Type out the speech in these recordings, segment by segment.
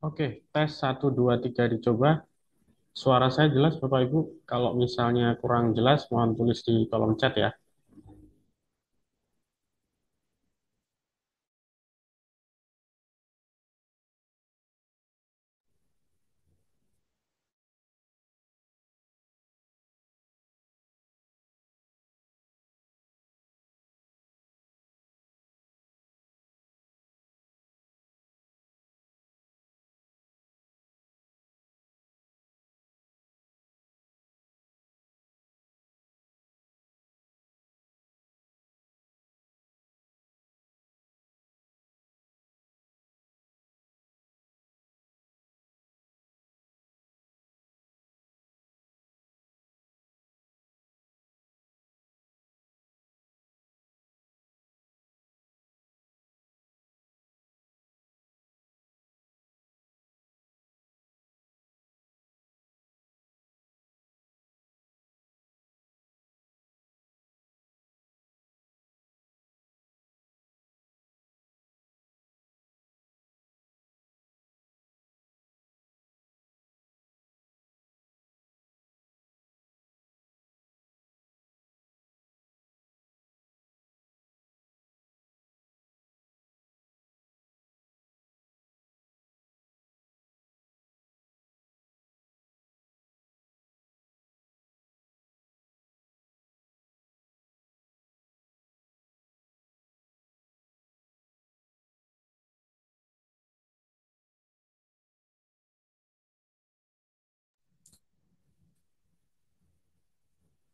Oke, tes 1, 2, 3 dicoba. Suara saya jelas Bapak Ibu. Kalau misalnya kurang jelas, mohon tulis di kolom chat ya.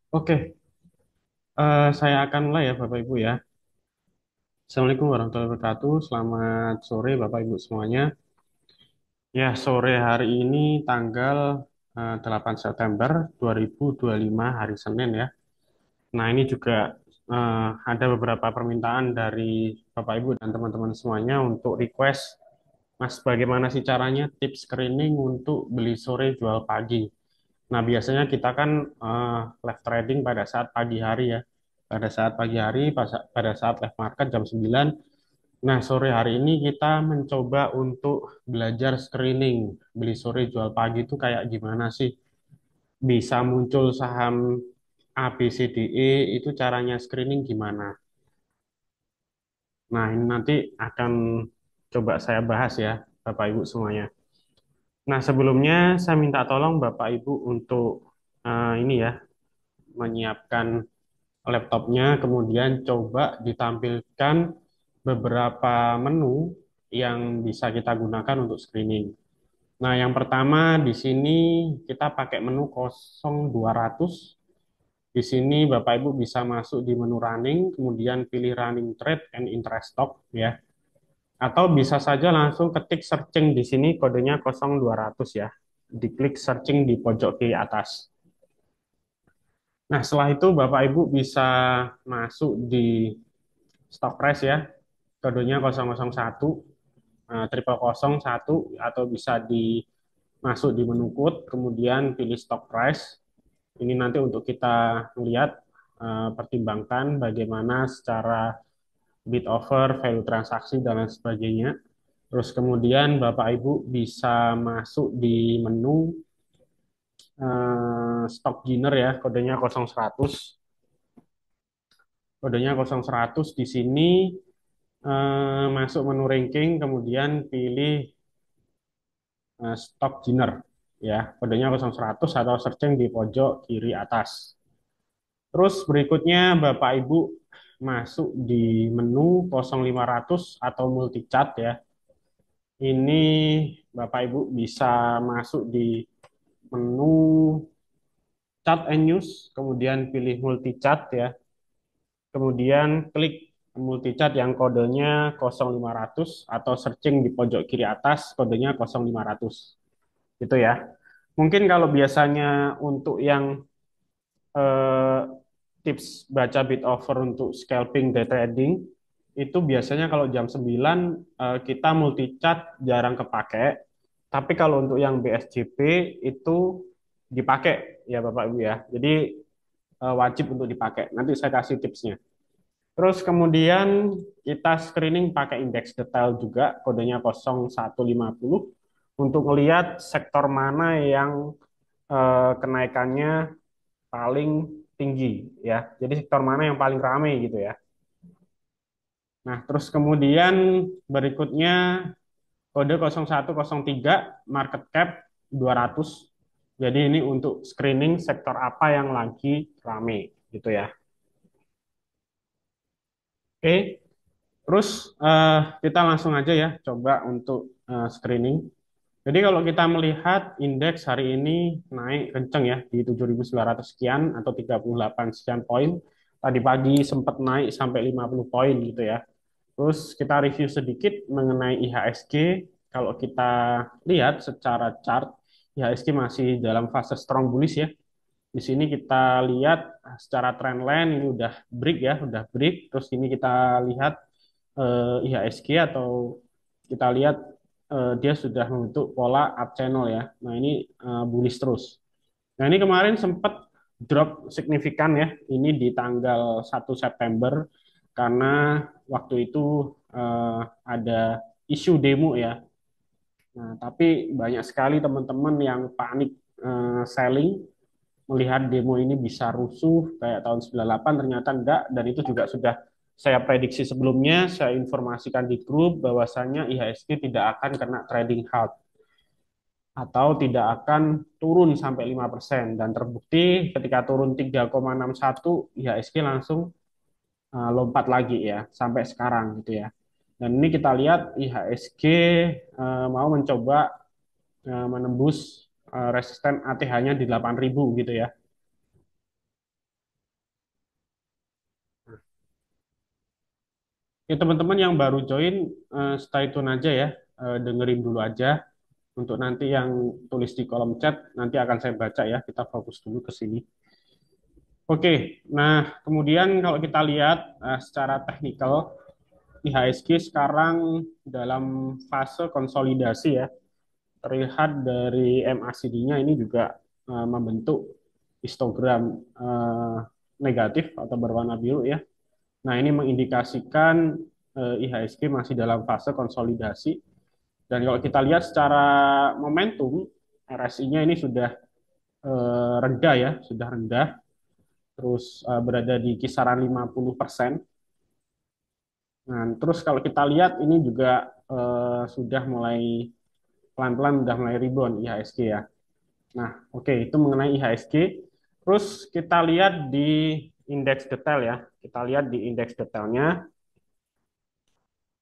Oke, saya akan mulai ya Bapak Ibu ya. Assalamualaikum warahmatullahi wabarakatuh. Selamat sore Bapak Ibu semuanya. Ya, sore hari ini tanggal 8 September 2025 hari Senin ya. Nah, ini juga ada beberapa permintaan dari Bapak Ibu dan teman-teman semuanya untuk request, Mas, bagaimana sih caranya tips screening untuk beli sore jual pagi? Nah, biasanya kita kan live trading pada saat pagi hari ya. Pada saat pagi hari, pada saat live market jam 9. Nah, sore hari ini kita mencoba untuk belajar screening. Beli sore jual pagi itu kayak gimana sih? Bisa muncul saham A, B, C, D, E, itu caranya screening gimana? Nah, ini nanti akan coba saya bahas ya, Bapak Ibu semuanya. Nah, sebelumnya saya minta tolong Bapak Ibu untuk ini ya, menyiapkan laptopnya, kemudian coba ditampilkan beberapa menu yang bisa kita gunakan untuk screening. Nah, yang pertama di sini kita pakai menu 0200. Di sini Bapak Ibu bisa masuk di menu running, kemudian pilih running trade and interest stop ya. Atau bisa saja langsung ketik searching di sini kodenya 0200 ya. Diklik searching di pojok kiri atas. Nah, setelah itu Bapak Ibu bisa masuk di stop price ya. Kodenya 001, triple 01, atau bisa masuk di menu code, kemudian pilih stop price. Ini nanti untuk kita melihat, pertimbangkan bagaimana secara bid offer, value transaksi, dan lain sebagainya. Terus kemudian Bapak Ibu bisa masuk di menu stock gainer ya, kodenya 0100. Kodenya 0100 di sini, masuk menu ranking, kemudian pilih stock gainer ya, kodenya 0100 atau searching di pojok kiri atas. Terus berikutnya Bapak Ibu masuk di menu 0500 atau multi chart ya. Ini Bapak Ibu bisa masuk di menu chart and news, kemudian pilih multi chart ya. Kemudian klik multi chart yang kodenya 0500 atau searching di pojok kiri atas kodenya 0500. Gitu ya. Mungkin kalau biasanya untuk yang eh, tips baca bid offer untuk scalping day trading, itu biasanya kalau jam 9 kita multi chart jarang kepake. Tapi kalau untuk yang BSJP itu dipakai ya Bapak Ibu ya. Jadi wajib untuk dipakai. Nanti saya kasih tipsnya. Terus kemudian kita screening pakai indeks detail juga, kodenya 0150. untuk melihat sektor mana yang kenaikannya paling tinggi ya. Jadi sektor mana yang paling ramai gitu ya. Nah, terus kemudian berikutnya kode 0103 market cap 200. Jadi ini untuk screening sektor apa yang lagi rame gitu ya. Oke, terus kita langsung aja ya coba untuk screening. Jadi kalau kita melihat indeks hari ini naik kenceng ya di 7.900 sekian atau 38 sekian poin. Tadi pagi sempat naik sampai 50 poin gitu ya. Terus kita review sedikit mengenai IHSG. Kalau kita lihat secara chart, IHSG masih dalam fase strong bullish ya. Di sini kita lihat secara trendline ini udah break ya, udah break. Terus ini kita lihat IHSG atau kita lihat dia sudah membentuk pola up channel ya. Nah ini bullish terus. Nah ini kemarin sempat drop signifikan ya. Ini di tanggal 1 September karena waktu itu ada isu demo ya. Nah tapi banyak sekali teman-teman yang panik selling melihat demo ini bisa rusuh kayak tahun 98 ternyata enggak dan itu juga sudah saya prediksi sebelumnya, saya informasikan di grup bahwasanya IHSG tidak akan kena trading halt atau tidak akan turun sampai 5% dan terbukti ketika turun 3,61 IHSG langsung lompat lagi ya sampai sekarang gitu ya. Dan ini kita lihat IHSG mau mencoba menembus resisten ATH-nya di 8.000 gitu ya. Ya teman-teman yang baru join, stay tune aja ya, dengerin dulu aja. Untuk nanti yang tulis di kolom chat, nanti akan saya baca ya, kita fokus dulu ke sini. Oke, nah kemudian kalau kita lihat secara teknikal, IHSG sekarang dalam fase konsolidasi ya. Terlihat dari MACD-nya ini juga membentuk histogram negatif atau berwarna biru ya. Nah, ini mengindikasikan IHSG masih dalam fase konsolidasi. Dan kalau kita lihat secara momentum, RSI-nya ini sudah rendah ya, sudah rendah. Terus berada di kisaran 50%. Nah, terus kalau kita lihat ini juga sudah mulai pelan-pelan sudah mulai rebound IHSG ya. Nah, oke, itu mengenai IHSG. Terus kita lihat di indeks detail ya. Kita lihat di indeks detailnya.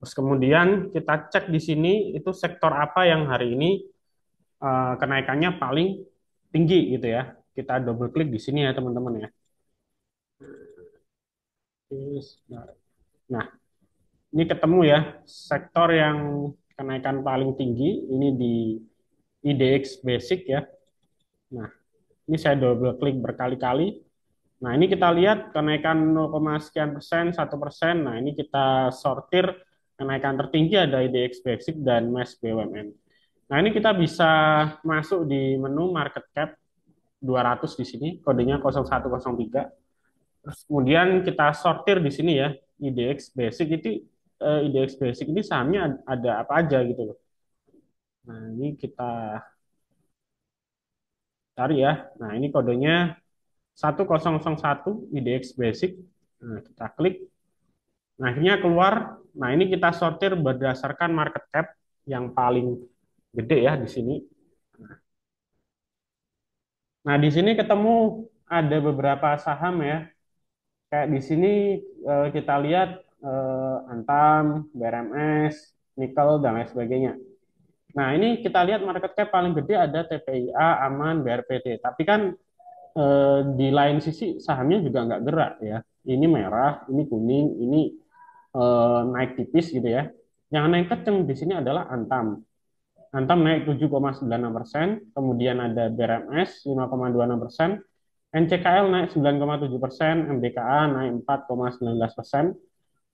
Terus kemudian kita cek di sini itu sektor apa yang hari ini kenaikannya paling tinggi gitu ya. Kita double klik di sini ya teman-teman ya. Nah, ini ketemu ya sektor yang kenaikan paling tinggi ini di IDX Basic ya. Nah, ini saya double klik berkali-kali. Nah, ini kita lihat kenaikan 0, sekian persen, 1%. Nah, ini kita sortir kenaikan tertinggi ada IDX Basic dan MES BUMN. Nah, ini kita bisa masuk di menu market cap 200 di sini, kodenya 0103. Terus kemudian kita sortir di sini ya, IDX Basic itu IDX Basic ini sahamnya ada apa aja gitu loh. Nah, ini kita cari ya. Nah, ini kodenya 1001 IDX Basic. Nah, kita klik. Nah, akhirnya keluar. Nah, ini kita sortir berdasarkan market cap yang paling gede ya di sini. Nah, di sini ketemu ada beberapa saham ya. Kayak di sini kita lihat Antam, BRMS, Nikel, dan lain sebagainya. Nah, ini kita lihat market cap paling gede ada TPIA, Aman, BRPT. Tapi kan di lain sisi sahamnya juga nggak gerak ya. Ini merah, ini kuning, ini naik tipis gitu ya. Yang naik kenceng di sini adalah Antam. Antam naik 7,96%, kemudian ada BRMS 5,26%, NCKL naik 9,7%, MBKA naik 4,19%,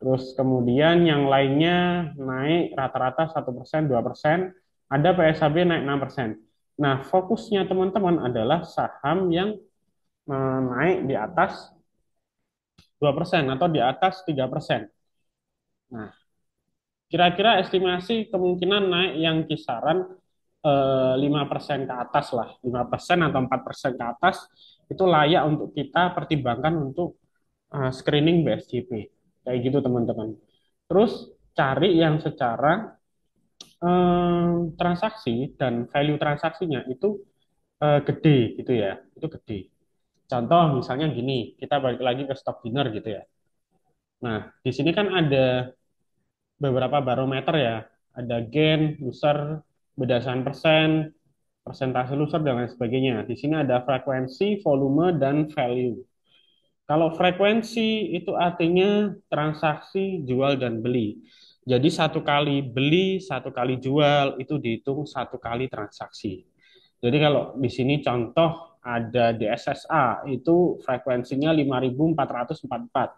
terus kemudian yang lainnya naik rata-rata 1%, 2%, ada PSAB naik 6%. Nah, fokusnya teman-teman adalah saham yang naik di atas 2% atau di atas 3%. Nah, kira-kira estimasi kemungkinan naik yang kisaran 5% ke atas lah, 5% atau 4% ke atas itu layak untuk kita pertimbangkan untuk screening BSJP. Kayak gitu teman-teman. Terus cari yang secara transaksi dan value transaksinya itu gede gitu ya, itu gede. Contoh misalnya gini, kita balik lagi ke stock dinner gitu ya. Nah, di sini kan ada beberapa barometer ya, ada gain, loser, berdasarkan persen, persentase loser dan lain sebagainya. Di sini ada frekuensi, volume, dan value. Kalau frekuensi itu artinya transaksi jual dan beli. Jadi satu kali beli, satu kali jual itu dihitung satu kali transaksi. Jadi kalau di sini contoh ada DSSA itu frekuensinya 5.444.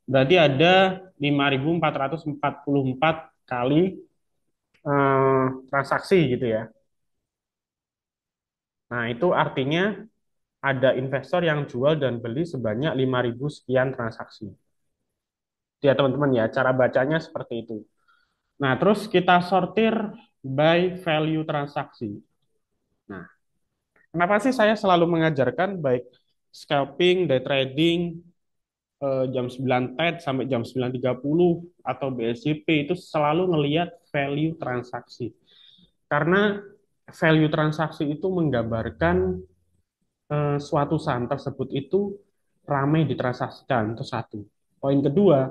Berarti ada 5.444 kali transaksi gitu ya. Nah, itu artinya ada investor yang jual dan beli sebanyak 5.000 sekian transaksi. Ya teman-teman ya, cara bacanya seperti itu. Nah, terus kita sortir by value transaksi. Nah, kenapa sih saya selalu mengajarkan baik scalping, day trading, jam 9 TED sampai jam 9.30 atau BSCP itu selalu ngelihat value transaksi. Karena value transaksi itu menggambarkan suatu saham tersebut itu ramai ditransaksikan, itu satu. Poin kedua,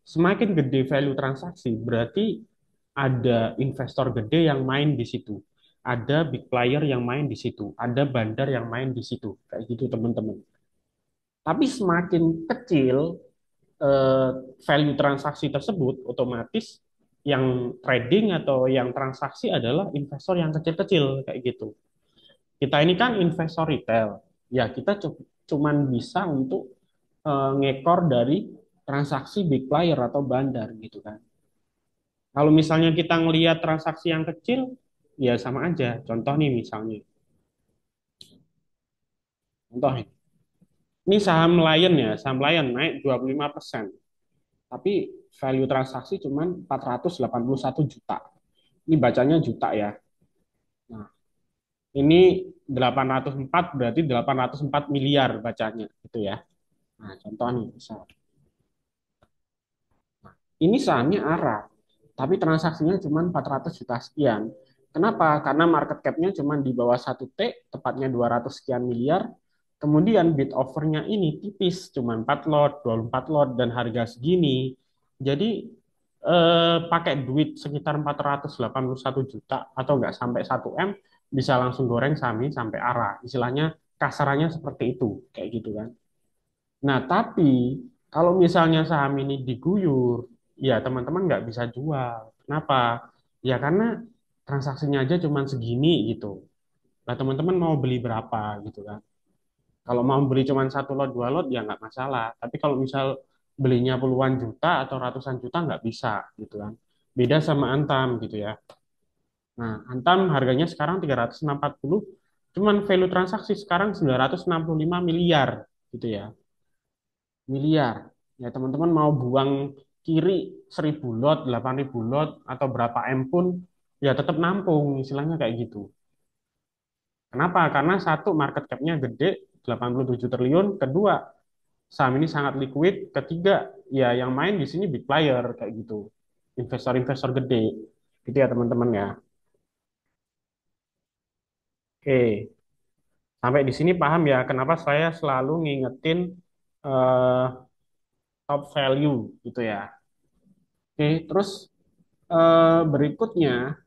semakin gede value transaksi, berarti ada investor gede yang main di situ. Ada big player yang main di situ. Ada bandar yang main di situ. Kayak gitu teman-teman. Tapi semakin kecil eh, value transaksi tersebut, otomatis yang trading atau yang transaksi adalah investor yang kecil-kecil kayak gitu. Kita ini kan investor retail, ya kita cuman bisa untuk ngekor dari transaksi big player atau bandar gitu kan. Kalau misalnya kita ngelihat transaksi yang kecil, ya sama aja. Contoh nih misalnya, contoh nih. Ini saham Lion ya, saham Lion naik 25%. Tapi value transaksi cuma 481 juta. Ini bacanya juta ya. Nah, ini 804 berarti 804 miliar bacanya gitu ya. Nah, contoh nih misal. Ini sahamnya ARA, tapi transaksinya cuma 400 juta sekian. Kenapa? Karena market cap-nya cuma di bawah 1T, tepatnya 200 sekian miliar. Kemudian bid offer-nya ini tipis, cuma 4 lot, 24 lot, dan harga segini. Jadi pakai duit sekitar 481 juta atau nggak sampai 1 M, bisa langsung goreng saham ini sampai ARA. Istilahnya kasarannya seperti itu, kayak gitu kan. Nah, tapi kalau misalnya saham ini diguyur, ya teman-teman nggak bisa jual. Kenapa? Ya karena transaksinya aja cuma segini gitu. Nah, teman-teman mau beli berapa gitu kan? Kalau mau beli cuma satu lot, dua lot, ya nggak masalah. Tapi kalau misal belinya puluhan juta atau ratusan juta nggak bisa gitu kan. Beda sama Antam gitu ya. Nah, Antam harganya sekarang 340, cuman value transaksi sekarang 965 miliar gitu ya. Miliar. Ya teman-teman mau buang kiri 1.000 lot, 8.000 lot, atau berapa M pun, ya tetap nampung, istilahnya kayak gitu. Kenapa? Karena satu, market cap-nya gede, 87 triliun. Kedua, saham ini sangat liquid. Ketiga, ya yang main di sini big player, kayak gitu. Investor-investor gede. Gitu ya teman-teman ya. Oke, sampai di sini paham ya kenapa saya selalu ngingetin eh, top value gitu ya. Oke, terus berikutnya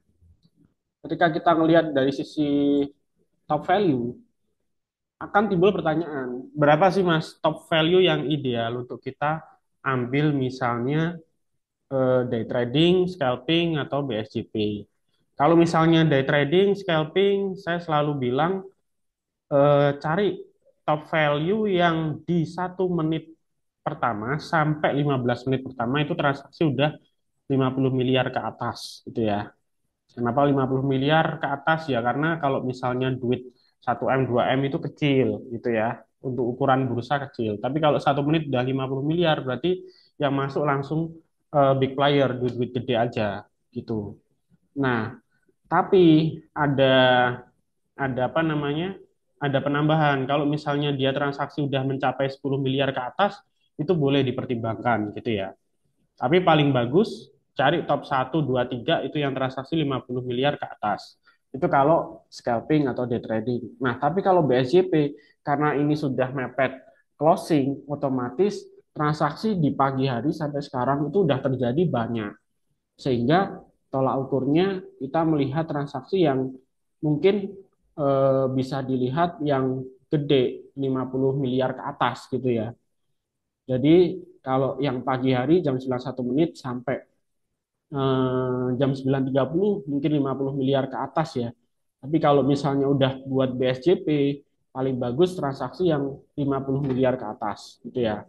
ketika kita melihat dari sisi top value, akan timbul pertanyaan, berapa sih Mas top value yang ideal untuk kita ambil misalnya day trading, scalping, atau BSJP? Kalau misalnya day trading, scalping, saya selalu bilang cari top value yang di 1 menit pertama sampai 15 menit pertama itu transaksi udah 50 miliar ke atas gitu ya. Kenapa 50 miliar ke atas ya? Karena kalau misalnya duit 1 M, 2 M itu kecil gitu ya. Untuk ukuran bursa kecil. Tapi kalau 1 menit udah 50 miliar berarti yang masuk langsung big player, duit-duit gede aja gitu. Nah, Tapi ada apa namanya? Ada penambahan. Kalau misalnya dia transaksi udah mencapai 10 miliar ke atas, itu boleh dipertimbangkan gitu ya. Tapi paling bagus cari top 1, 2, 3 itu yang transaksi 50 miliar ke atas. Itu kalau scalping atau day trading. Nah, tapi kalau BSJP karena ini sudah mepet closing, otomatis transaksi di pagi hari sampai sekarang itu udah terjadi banyak. Sehingga tolak ukurnya kita melihat transaksi yang mungkin bisa dilihat yang gede 50 miliar ke atas gitu ya. Jadi kalau yang pagi hari jam 91 menit sampai jam 9.30 mungkin 50 miliar ke atas ya. Tapi kalau misalnya udah buat BSJP paling bagus transaksi yang 50 miliar ke atas gitu ya.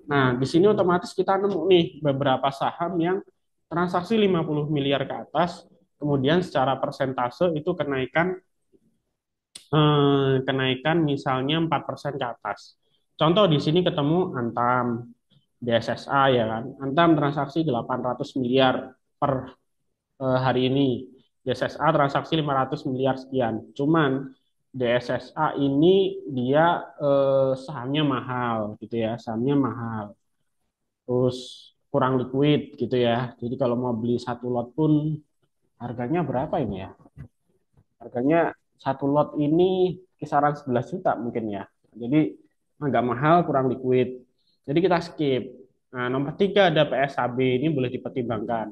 Nah, di sini otomatis kita nemu nih beberapa saham yang transaksi 50 miliar ke atas, kemudian secara persentase itu kenaikan misalnya 4% ke atas. Contoh di sini ketemu Antam, DSSA ya kan. Antam transaksi 800 miliar per hari ini. DSSA transaksi 500 miliar sekian. Cuman DSSA ini dia sahamnya mahal gitu ya, sahamnya mahal. Terus kurang liquid gitu ya. Jadi kalau mau beli satu lot pun harganya berapa ini ya? Harganya satu lot ini kisaran 11 juta mungkin ya. Jadi agak mahal, kurang liquid. Jadi kita skip. Nah, nomor tiga ada PSAB, ini boleh dipertimbangkan.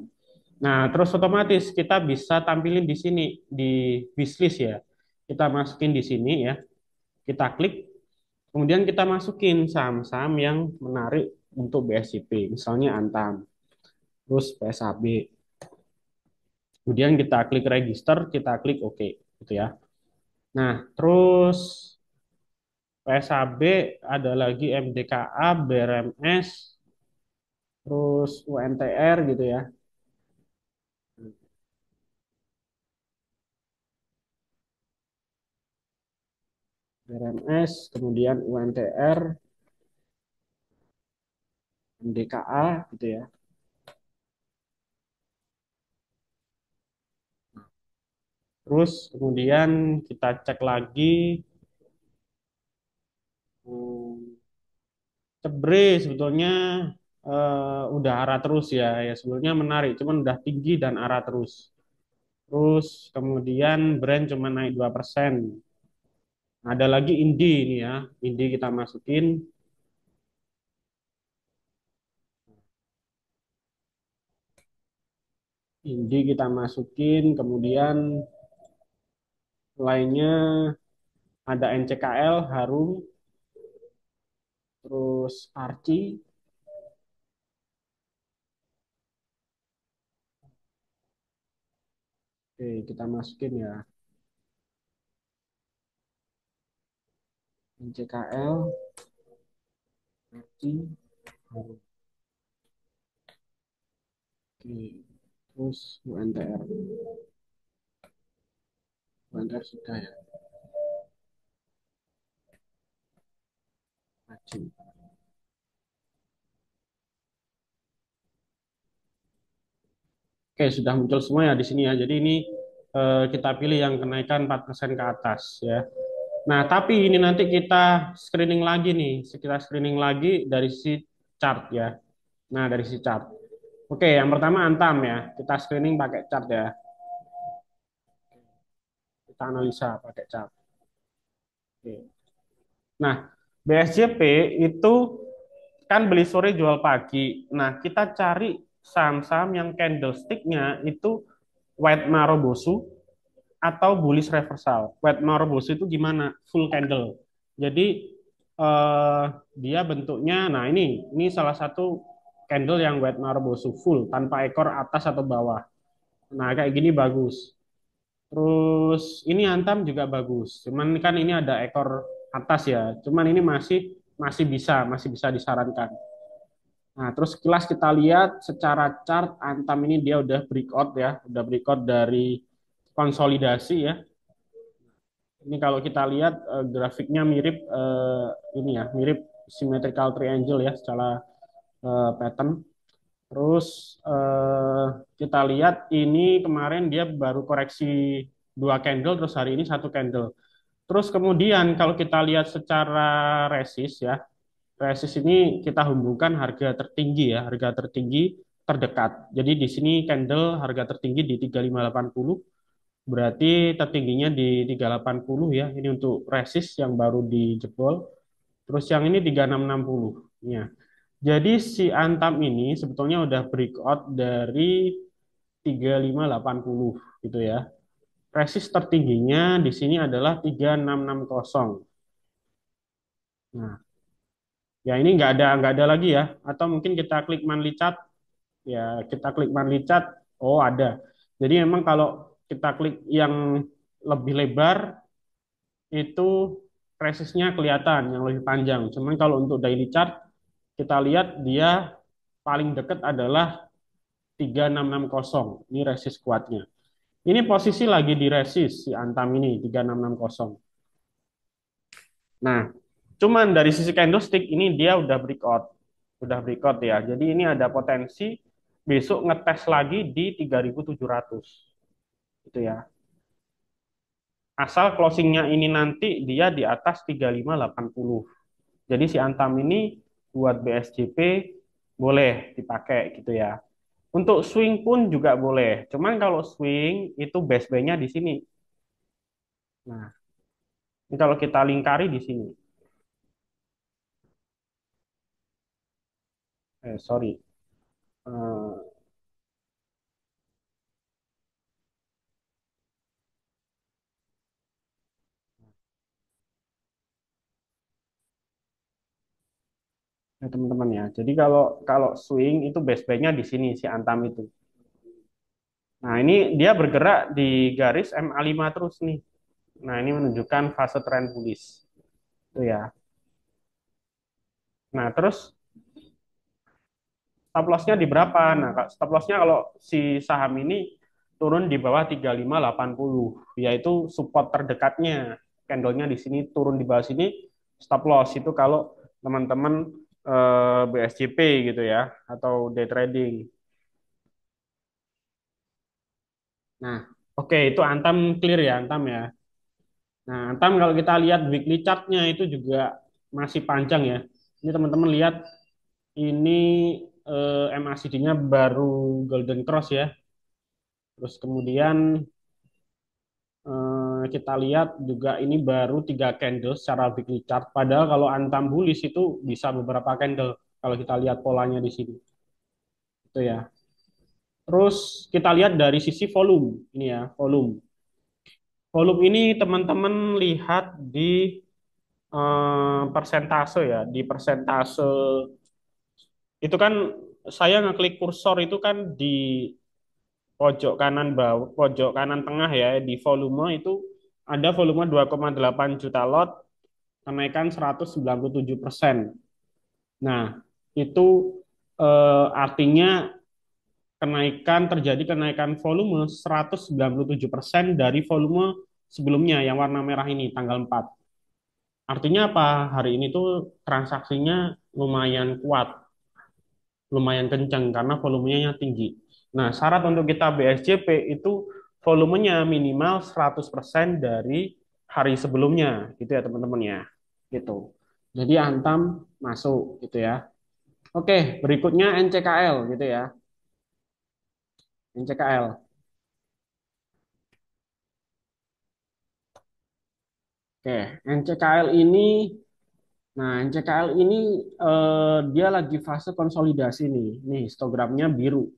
Nah, terus otomatis kita bisa tampilin di sini di wishlist ya. Kita masukin di sini ya. Kita klik, kemudian kita masukin saham-saham yang menarik untuk BSCP, misalnya Antam, terus PSAB. Kemudian kita klik register, kita klik OK gitu ya. Nah, terus PSAB ada lagi MDKA, BRMS, terus UNTR gitu ya. BRMS, kemudian UNTR, MDKA gitu ya. Terus kemudian kita cek lagi hmm, Cebre sebetulnya udah arah terus ya. Ya sebetulnya menarik, cuman udah tinggi dan arah terus. Terus kemudian brand cuma naik 2%. Ada lagi Indi ini ya. Indi kita masukin. Indi kita masukin. Kemudian lainnya ada NCKL, Harum, terus Arci. Oke, kita masukin ya. NCKL, Arci, Harum. Oke. Terus UNTR. UNTR sudah ya. Arci. Oke, sudah muncul semua ya di sini ya. Jadi ini kita pilih yang kenaikan 4% ke atas ya. Nah, tapi ini nanti kita screening lagi nih. Kita screening lagi dari si chart ya. Nah, dari si chart. Oke, yang pertama Antam ya. Kita screening pakai chart ya. Kita analisa pakai chart. Oke. Nah, BSJP itu kan beli sore jual pagi. Nah, kita cari saham-saham yang candlestick-nya itu white marobosu atau bullish reversal. White marobosu itu gimana? Full candle. Jadi eh, dia bentuknya, nah ini salah satu candle yang white marobosu full tanpa ekor atas atau bawah. Nah kayak gini bagus. Terus ini Antam juga bagus. Cuman kan ini ada ekor atas ya. Cuman ini masih bisa disarankan. Nah, terus sekilas kita lihat secara chart Antam ini dia udah breakout ya, udah breakout dari konsolidasi ya. Ini kalau kita lihat grafiknya mirip ini ya, mirip symmetrical triangle ya secara pattern. Terus kita lihat ini kemarin dia baru koreksi dua candle, terus hari ini satu candle. Terus kemudian kalau kita lihat secara resist ya, resist ini kita hubungkan harga tertinggi ya, harga tertinggi terdekat. Jadi di sini candle harga tertinggi di 3580, berarti tertingginya di 380 ya. Ini untuk resist yang baru dijebol. Terus yang ini 3660. Ya. Jadi si Antam ini sebetulnya udah breakout dari 3580 gitu ya. Resist tertingginya di sini adalah 3660. Nah, ya ini nggak ada lagi ya. Atau mungkin kita klik monthly chart, ya kita klik monthly chart, oh ada. Jadi memang kalau kita klik yang lebih lebar itu resistnya kelihatan yang lebih panjang. Cuman kalau untuk daily chart kita lihat dia paling dekat adalah 3660. Ini resist kuatnya. Ini posisi lagi di resist si Antam ini 3660. Nah, cuman dari sisi candlestick ini dia udah breakout. Udah breakout ya. Jadi ini ada potensi besok ngetes lagi di 3700. Itu ya. Asal closingnya ini nanti dia di atas 3580. Jadi si Antam ini buat BSJP boleh dipakai gitu ya. Untuk swing pun juga boleh. Cuman kalau swing itu base bay-nya di sini. Nah, ini kalau kita lingkari di sini. Sorry. Eh, ya teman-teman ya. Jadi kalau kalau swing itu base bay-nya di sini si Antam itu. Nah, ini dia bergerak di garis MA5 terus nih. Nah, ini menunjukkan fase tren bullish. Itu ya. Nah, terus stop loss-nya di berapa? Nah, stop loss-nya kalau si saham ini turun di bawah 3580, yaitu support terdekatnya. Candle-nya di sini turun di bawah sini, stop loss itu kalau teman-teman BSJP gitu ya, atau day trading. Nah, oke itu Antam clear ya, Antam ya. Nah, Antam kalau kita lihat weekly chart-nya itu juga masih panjang ya. Ini teman-teman lihat, ini MACD-nya baru golden cross ya. Terus kemudian kita lihat juga ini baru tiga candle secara weekly chart. Padahal kalau Antam bullish itu bisa beberapa candle kalau kita lihat polanya di sini. Itu ya. Terus kita lihat dari sisi volume. Ini ya, volume. Volume ini teman-teman lihat di persentase ya. Di persentase itu kan saya ngeklik kursor itu kan di pojok kanan bawah, pojok kanan tengah ya, di volume itu ada volume 2,8 juta lot, kenaikan 197%. Nah, itu artinya terjadi kenaikan volume 197% dari volume sebelumnya yang warna merah ini tanggal 4. Artinya apa? Hari ini tuh transaksinya lumayan kuat, lumayan kencang karena volumenya tinggi. Nah, syarat untuk kita BSJP itu volumenya minimal 100% dari hari sebelumnya, gitu ya teman-teman ya. Gitu. Jadi Antam masuk gitu ya. Oke, berikutnya NCKL gitu ya. NCKL. Oke, NCKL ini, nah NCKL ini dia lagi fase konsolidasi nih. Nih, histogramnya biru.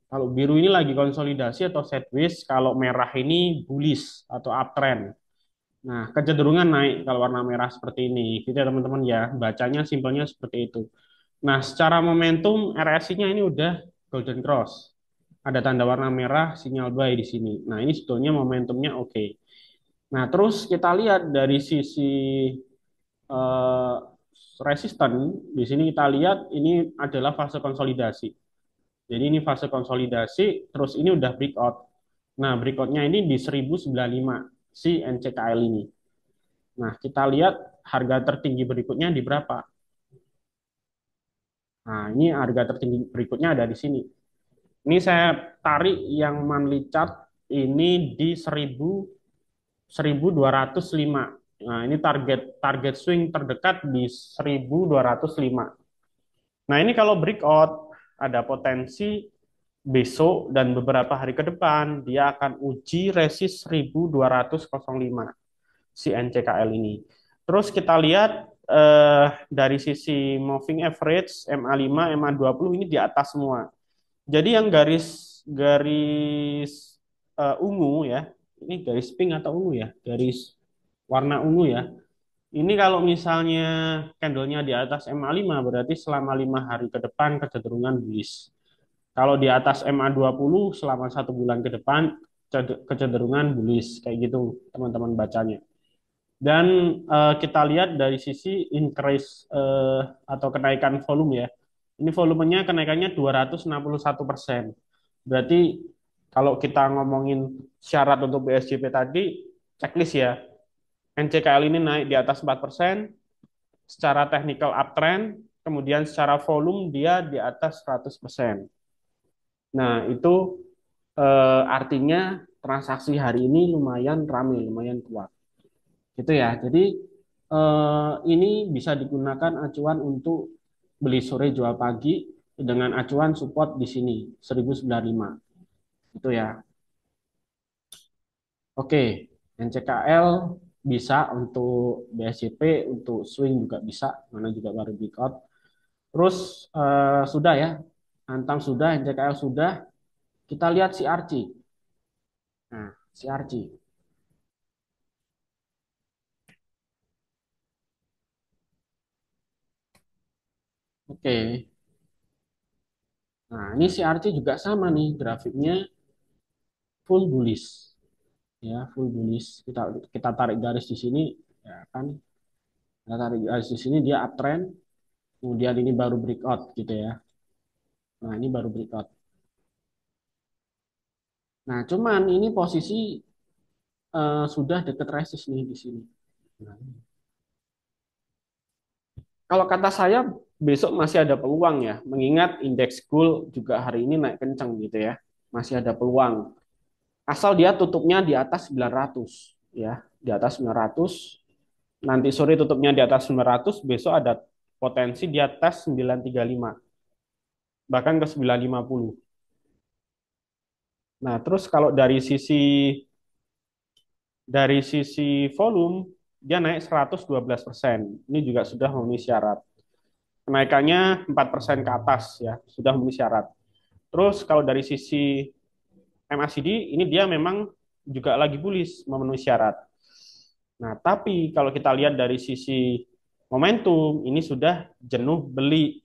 Kalau biru ini lagi konsolidasi atau sideways, kalau merah ini bullish atau uptrend. Nah, kecenderungan naik kalau warna merah seperti ini. Gitu ya teman-teman ya, bacanya simpelnya seperti itu. Nah, secara momentum RSI-nya ini udah golden cross. Ada tanda warna merah, sinyal buy di sini. Nah, ini sebetulnya momentumnya oke. Nah, terus kita lihat dari sisi eh, resisten, di sini kita lihat ini adalah fase konsolidasi. Jadi ini fase konsolidasi, terus ini udah breakout. Nah, breakoutnya ini di 1095 si NCKL ini. Nah, kita lihat harga tertinggi berikutnya di berapa? Nah, ini harga tertinggi berikutnya ada di sini. Ini saya tarik yang monthly chart ini di 1205. Nah, ini target target swing terdekat di 1205. Nah, ini kalau breakout ada potensi besok dan beberapa hari ke depan dia akan uji resist 1205 si NCKL ini. Terus kita lihat dari sisi moving average MA5, MA20 ini di atas semua. Jadi yang garis garis ungu ya, ini garis pink atau ungu ya, garis warna ungu ya. Ini kalau misalnya candlenya di atas MA5 berarti selama 5 hari ke depan kecenderungan bullish. Kalau di atas MA20 selama 1 bulan ke depan kecenderungan bullish kayak gitu teman-teman bacanya. Dan kita lihat dari sisi increase atau kenaikan volume ya. Ini volumenya kenaikannya 261%. Berarti kalau kita ngomongin syarat untuk BSJP tadi, checklist ya. NCKL ini naik di atas 4%, secara technical uptrend, kemudian secara volume dia di atas 100%. Nah, itu artinya transaksi hari ini lumayan ramai, lumayan kuat. Gitu ya. Jadi ini bisa digunakan acuan untuk beli sore jual pagi dengan acuan support di sini 1095. Itu ya. Oke, NCKL bisa untuk BSCP, untuk swing juga bisa, mana juga baru breakout. Terus sudah ya, Antam sudah, NCKL sudah. Kita lihat si Arci. Nah, si Arci. Oke. Nah, ini si Arci juga sama nih, grafiknya full bullish. Ya, full bullish. Kita tarik garis di sini, ya kan? Kita tarik garis di sini dia uptrend, kemudian ini baru breakout gitu ya. Nah, ini baru breakout. Nah, cuman ini posisi sudah deket resist nih di sini. Nah, kalau kata saya besok masih ada peluang ya, mengingat indeks gold juga hari ini naik kencang gitu ya. Masih ada peluang. Asal dia tutupnya di atas 900 ya, di atas 900. Nanti sore tutupnya di atas 900, besok ada potensi di atas 935, bahkan ke 950. Nah, terus kalau dari sisi volume dia naik 112%. Ini juga sudah memenuhi syarat. Kenaikannya 4% ke atas ya, sudah memenuhi syarat. Terus kalau dari sisi MACD ini dia memang juga lagi bullish memenuhi syarat. Nah, tapi kalau kita lihat dari sisi momentum ini sudah jenuh beli.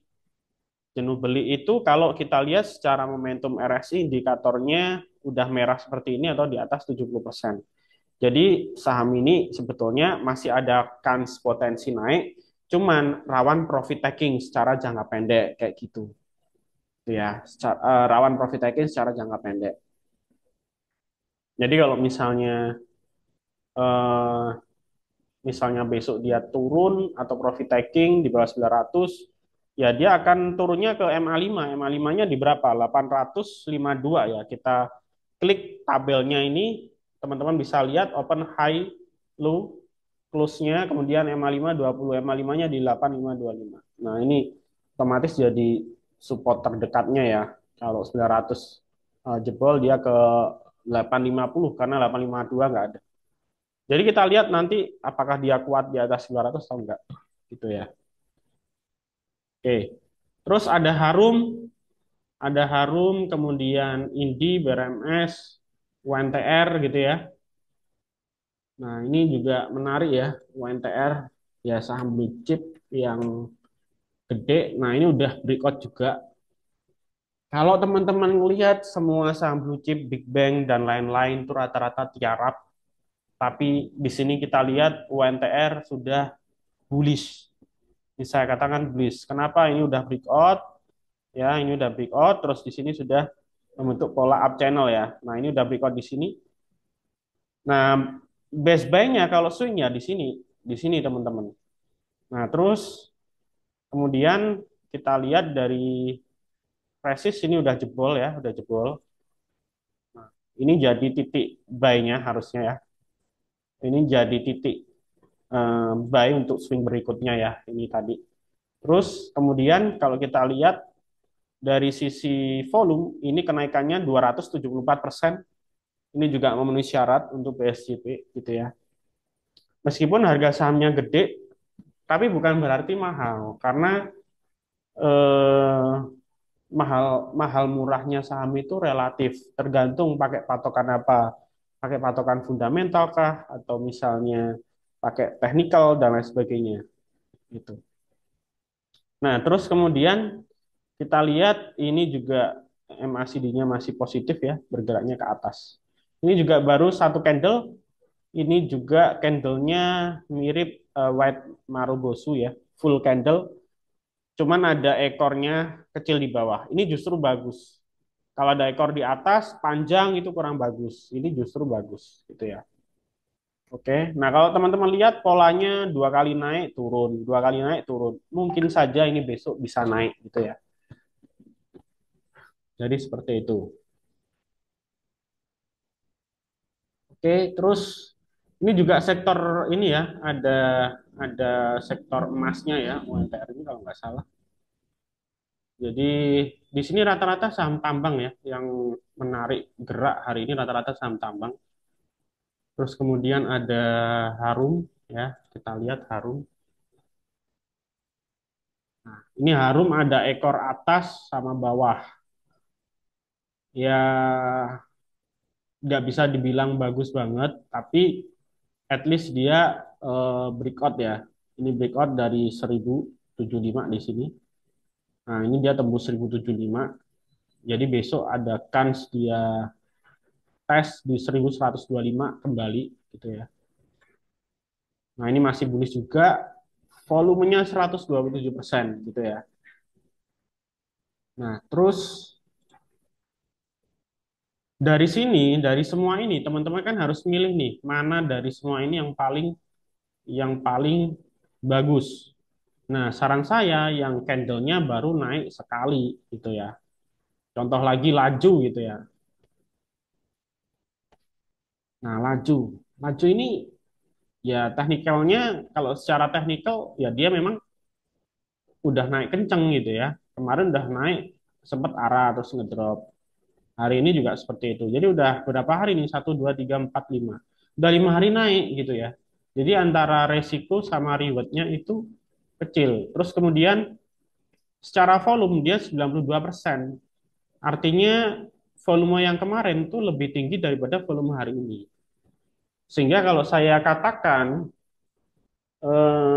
Jenuh beli itu kalau kita lihat secara momentum RSI indikatornya udah merah seperti ini atau di atas 70%. Jadi saham ini sebetulnya masih ada kans potensi naik, cuman rawan profit taking secara jangka pendek kayak gitu. Ya, rawan profit taking secara jangka pendek. Jadi kalau eh, misalnya besok dia turun atau profit taking di bawah 900, ya dia akan turunnya ke MA5. MA5-nya di berapa? 852 ya. Kita klik tabelnya ini, teman-teman bisa lihat open high low close-nya, kemudian MA5 20, MA5-nya di 8525. Nah, ini otomatis jadi support terdekatnya ya. Kalau 900 jebol dia ke 850 karena 852 nggak ada. Jadi kita lihat nanti apakah dia kuat di atas 900 atau enggak. Gitu ya. Oke. Terus ada Harum, kemudian Indi, BRMS, UNTR gitu ya. Nah, ini juga menarik ya, UNTR ya saham blue chip yang gede. Nah, ini udah breakout juga. Kalau teman-teman lihat semua saham blue chip, Big Bang dan lain-lain itu rata-rata tiarap, tapi di sini kita lihat UNTR sudah bullish. Ini saya katakan bullish. Kenapa? Ini udah breakout, ya, ini udah breakout, terus di sini sudah membentuk pola up channel ya. Nah, ini udah breakout di sini. Nah, best buy-nya kalau swing ya di sini teman-teman. Nah, terus kemudian kita lihat dari resist ini udah jebol ya, udah jebol. Nah, ini jadi titik buy-nya harusnya ya. Ini jadi titik buy untuk swing berikutnya ya, ini tadi. Terus kemudian kalau kita lihat dari sisi volume, ini kenaikannya 274%. Ini juga memenuhi syarat untuk PSJP gitu ya. Meskipun harga sahamnya gede, tapi bukan berarti mahal karena eh, mahal mahal murahnya saham itu relatif, tergantung pakai patokan apa. Pakai patokan fundamental kah atau misalnya pakai technical dan lain sebagainya gitu. Nah, terus kemudian kita lihat ini juga MACD-nya masih positif ya, bergeraknya ke atas. Ini juga baru satu candle, ini juga candlenya mirip White Marubosu ya, full candle, cuman ada ekornya kecil di bawah. Ini justru bagus. Kalau ada ekor di atas, panjang itu kurang bagus. Ini justru bagus, gitu ya. Oke, nah kalau teman-teman lihat polanya dua kali naik turun, dua kali naik turun, mungkin saja ini besok bisa naik, gitu ya. Jadi seperti itu. Oke, terus ini juga sektor ini ya, ada sektor emasnya ya, UMPR ini kalau nggak salah. Jadi di sini rata-rata saham tambang ya, yang menarik gerak hari ini rata-rata saham tambang. Terus kemudian ada Harum ya, kita lihat Harum. Nah, ini Harum ada ekor atas sama bawah. Ya nggak bisa dibilang bagus banget, tapi at least dia breakout ya. Ini breakout dari 1075 di sini. Nah, ini dia tembus 1075. Jadi besok ada kans dia tes di 1125 kembali gitu ya. Nah, ini masih bullish juga. Volumenya 127% gitu ya. Nah, terus dari sini, dari semua ini, teman-teman kan harus milih nih, mana dari semua ini yang paling bagus. Nah, saran saya yang candlenya baru naik sekali gitu ya. Contoh lagi laju gitu ya. Nah, laju. Laju ini ya teknikalnya kalau secara teknikal ya dia memang udah naik kenceng gitu ya. Kemarin udah naik sempat arah terus ngedrop. Hari ini juga seperti itu. Jadi udah berapa hari nih? Satu, dua, tiga, empat, lima. Udah 5 hari naik gitu ya. Jadi antara resiko sama rewardnya itu kecil. Terus kemudian secara volume dia 92%. Artinya volume yang kemarin tuh lebih tinggi daripada volume hari ini. Sehingga kalau saya katakan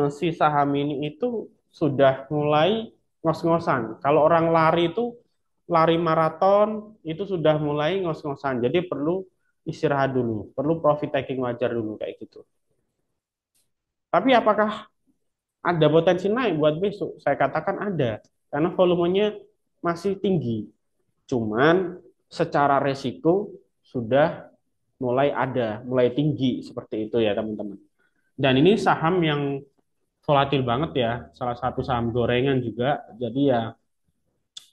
si saham ini itu sudah mulai ngos-ngosan. Kalau orang lari itu lari maraton itu sudah mulai ngos-ngosan. Jadi perlu istirahat dulu, perlu profit taking wajar dulu kayak gitu. Tapi apakah ada potensi naik buat besok? Saya katakan ada, karena volumenya masih tinggi. Cuman secara resiko sudah mulai ada, mulai tinggi seperti itu ya teman-teman. Dan ini saham yang volatil banget ya, salah satu saham gorengan juga. Jadi ya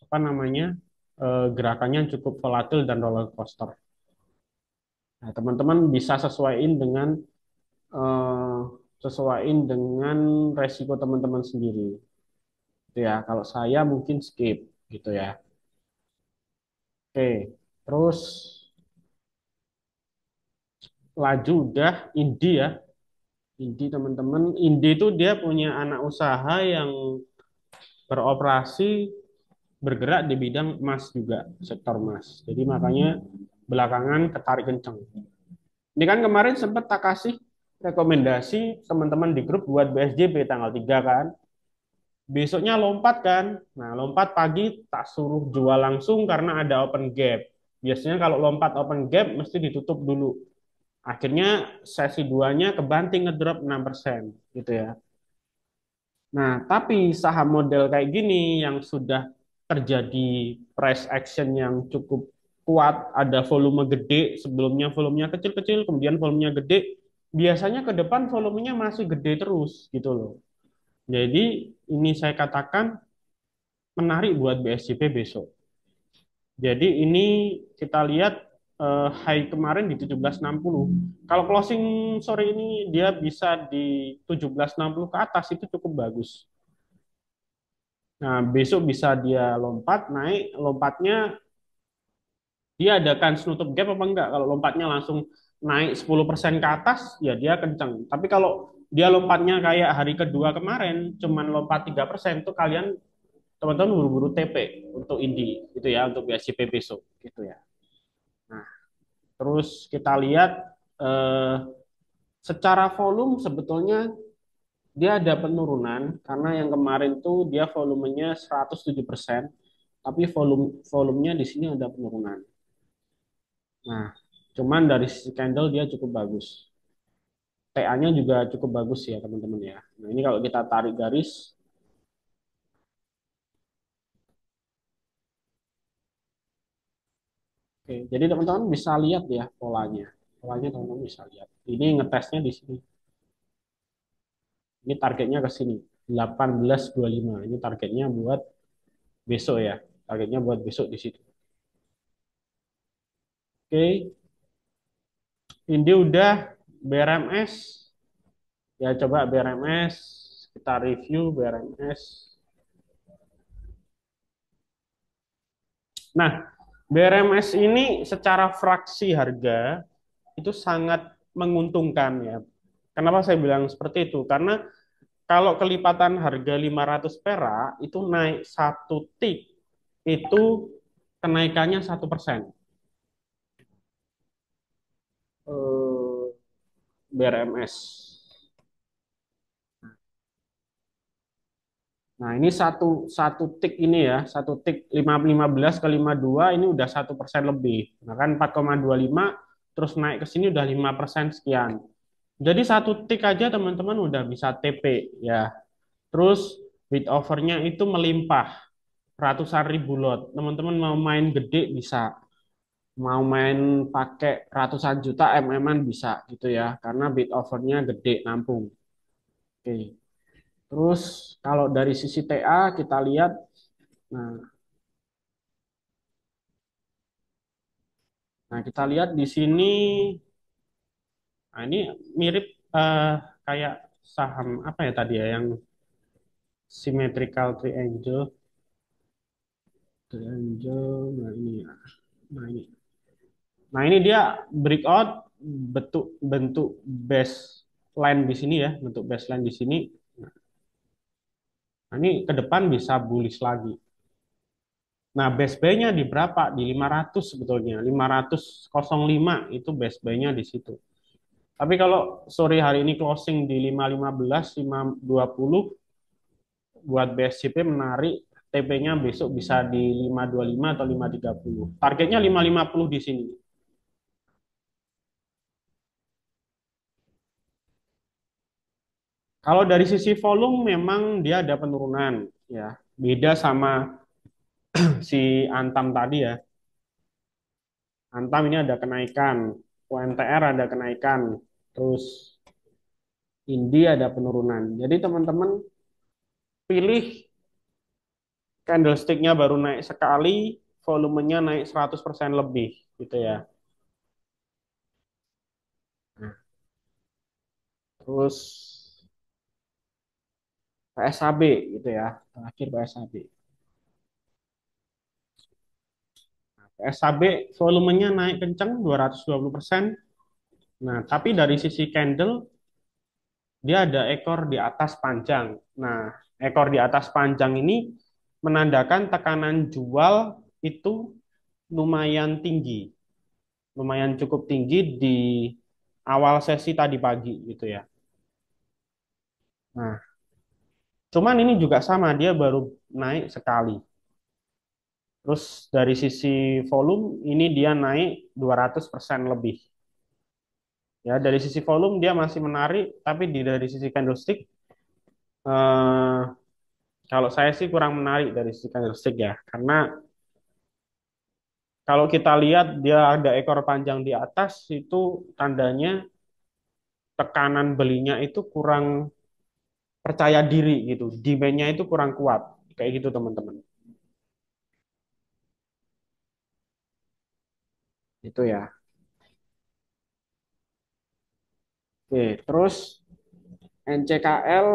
apa namanya gerakannya cukup volatil dan roller coaster. Nah, teman-teman bisa eh, sesuaiin dengan resiko teman-teman sendiri. Gitu ya. Kalau saya mungkin skip gitu ya. Oke, terus laju udah Indi ya. Indi teman-teman, Indi itu dia punya anak usaha yang beroperasi bergerak di bidang emas juga, sektor emas. Jadi makanya belakangan ketarik kenceng. Ini kan kemarin sempat tak kasih rekomendasi teman-teman di grup buat BSJB tanggal 3 kan. Besoknya lompat kan. Nah, lompat pagi tak suruh jual langsung karena ada open gap. Biasanya kalau lompat open gap mesti ditutup dulu. Akhirnya sesi duanya kebanting ngedrop 6% gitu ya. Nah, tapi saham model kayak gini yang sudah terjadi price action yang cukup kuat, ada volume gede, sebelumnya volumenya kecil-kecil, kemudian volumenya gede, biasanya ke depan volumenya masih gede terus gitu loh. Jadi ini saya katakan menarik buat BSJP besok. Jadi ini kita lihat high kemarin di 1760. Kalau closing sore ini dia bisa di 1760 ke atas itu cukup bagus. Nah, besok bisa dia lompat naik, lompatnya dia adakan nutup gap apa enggak? Kalau lompatnya langsung naik 10% ke atas, ya dia kenceng. Tapi kalau dia lompatnya kayak hari kedua kemarin, cuman lompat 3%, itu kalian teman-teman buru-buru TP untuk Indi, gitu ya, untuk BSCP besok, gitu ya. Nah, terus kita lihat eh, secara volume sebetulnya dia ada penurunan karena yang kemarin tuh dia volumenya 107%, tapi volumenya di sini ada penurunan. Nah, cuman dari sisi candle dia cukup bagus. TA-nya juga cukup bagus ya teman-teman ya. Nah, ini kalau kita tarik garis, oke, jadi teman-teman bisa lihat ya polanya. Polanya teman-teman bisa lihat. Ini ngetesnya di sini. Ini targetnya ke sini. 1825. Ini targetnya buat besok ya. Targetnya buat besok di situ. Oke, ini udah BRMS. Ya coba BRMS, kita review BRMS. Nah, BRMS ini secara fraksi harga itu sangat menguntungkan ya. Kenapa saya bilang seperti itu? Karena kalau kelipatan harga 500 perak itu naik satu tik itu kenaikannya 1%. BRMS. Nah, ini satu satu tik ini ya, satu tik 15 ke 52 ini udah 1% lebih. Nah, kan 4,25 terus naik ke sini udah 5% sekian. Jadi satu tik aja teman-teman udah bisa TP ya. Terus bid overnya itu melimpah ratusan ribu lot. Teman-teman mau main gede bisa, mau main pakai ratusan juta MM-an bisa gitu ya, karena bid overnya gede nampung. Oke. Terus kalau dari sisi TA kita lihat, nah, nah kita lihat di sini, nah ini mirip kayak saham apa ya tadi ya yang symmetrical triangle, nah ini ya, nah ini, nah ini dia breakout bentuk bentuk baseline di sini ya, bentuk baseline di sini. Nah, ini ke depan bisa bullish lagi. Nah, base buy-nya di berapa? Di 500 sebetulnya. 505 itu base buy-nya di situ. Tapi kalau sore hari ini closing di 515, 520 buat BSCP menarik TP-nya besok bisa di 525 atau 530. Targetnya 550 di sini. Kalau dari sisi volume memang dia ada penurunan ya. Beda sama si Antam tadi ya. Antam ini ada kenaikan, UNTR ada kenaikan, terus Indi ada penurunan. Jadi teman-teman pilih candlestick-nya baru naik sekali, volumenya naik 100% lebih gitu ya. Nah, terus PSAB gitu ya. Terakhir PSAB. Nah, PSAB volumenya naik kencang 220%. Nah, tapi dari sisi candle dia ada ekor di atas panjang. Nah, ekor di atas panjang ini menandakan tekanan jual itu lumayan tinggi, lumayan cukup tinggi di awal sesi tadi pagi gitu ya. Nah, cuman ini juga sama, dia baru naik sekali. Terus dari sisi volume ini dia naik 200% lebih. Ya, dari sisi volume dia masih menarik, tapi dari sisi candlestick eh, kalau saya sih kurang menarik dari sisi candlestick ya. Karena kalau kita lihat dia ada ekor panjang di atas itu tandanya tekanan belinya itu kurang percaya diri gitu. Demand-nya itu kurang kuat. Kayak gitu teman-teman. Itu ya. Oke, terus NCKL,